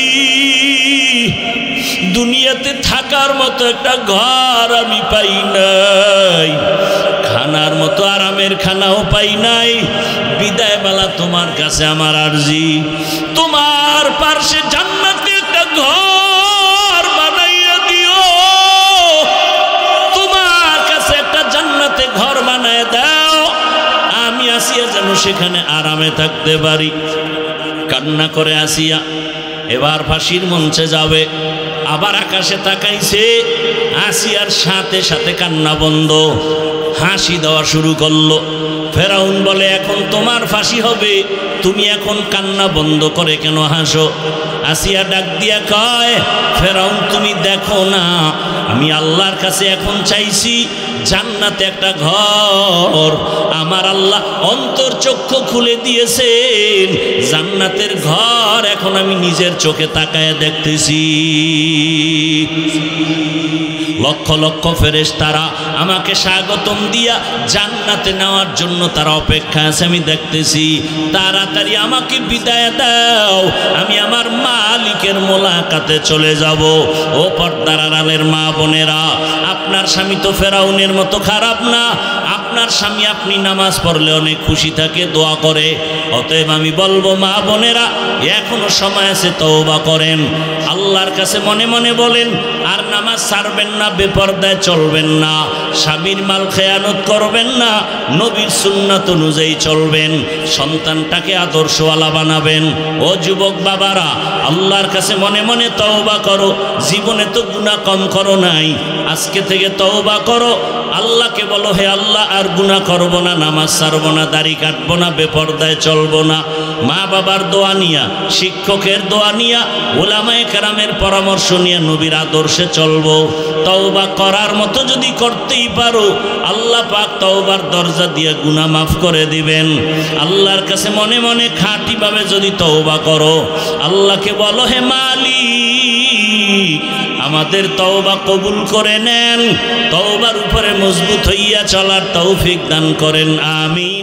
দুনিয়াতে থাকার মতো একটা ঘর আমি পাই নাই, খানার মতো আরামের খানাও পাই নাই, বিদায় বেলা তোমার কাছে আমার আরজি তোমার পার্শ্বে জান্নাতে একটা ঘর বানাইয়া দিও, তোমার কাছে একটা জান্নাতে ঘর বানায় দাও, আমি আসিয়া যেন সেখানে আরামে থাকতে পারি। কান্না করে আসিয়া এবার ফাঁসির মঞ্চে যাবে, আবার আকাশে তাকাইছে, আসিয়ার সাথে সাথে কান্না বন্ধ, হাসি দেওয়া শুরু করলো। ফেরাউন বলে, এখন তোমার ফাঁসি হবে, তুমি এখন কান্না বন্ধ করে কেন হাসো? আসিয়া ডাক দিয়া কয়, ফেরাউন তুমি দেখো না আমি আল্লাহর কাছে এখন চাইছি জান্নাতে একটা ঘর, আমার আল্লাহ অন্তর চক্ষু খুলে দিয়েছেন, জান্নাতের ঘর এখন আমি নিজের চোখে তাকায় দেখতেছি। লক্ষ লক্ষ ফেরেশতারা আমাকে স্বাগতম দিয়া জান্নাতে নেওয়ার জন্য তারা অপেক্ষা আছে, আমি দেখতেছি, তাড়াতাড়ি আমাকে বিদায় দাও, আমি আমার মালিকের মোলাকাতে চলে যাব। ও পর্দার আড়ালের মা বোনেরা, আপনার স্বামী তো ফেরাউনের মতো খারাপ না, আপনার স্বামী আপনি নামাজ পড়লে অনেক খুশি থাকে, দোয়া করে, অতএব আমি বলবো মা বোনেরা এখনো সময় আছে, তওবা করেন, আল্লাহর কাছে মনে মনে বলেন, আর নামাজ ছাড়বেন না, বেপরদায় চলবেন না, স্বামীর মাল খেয়ানত করবেন না, নবীর সুন্নাত অনুযায়ী চলবেন, সন্তানটাকে আদর্শওয়ালা বানাবেন। ও যুবক বাবারা, আল্লাহর কাছে মনে মনে তওবা করো, জীবনে তো গুনাহ কম করো নাই, আজকে থেকে তওবা করো, আল্লাহকে বলো, হে আল্লাহ আর গুনাহ করব না, নামাজ ছাড়ব না, দাড়ি কাটবো না, বেপরদায় চলবো না, মা বাবার দোয়া নিয়া, শিক্ষকের দোয়া নিয়া, উলামায়ে কেরামের পরামর্শ নিয়ে নবীর আদর্শে চলবো। তওবা করার মতো যদি করতেই পারো, আল্লাহ পাক তওবার দরজা দিয়ে গুনাহ মাফ করে দিবেন। আল্লাহর কাছে মনে মনে খাঁটিভাবে যদি তওবা করো, আল্লাহকে বলো, হে মালিক আমাদের তওবা কবুল করে নেন, তওবার উপরে মজবুত হইয়া চলার তৌফিক দান করেন, আমিন।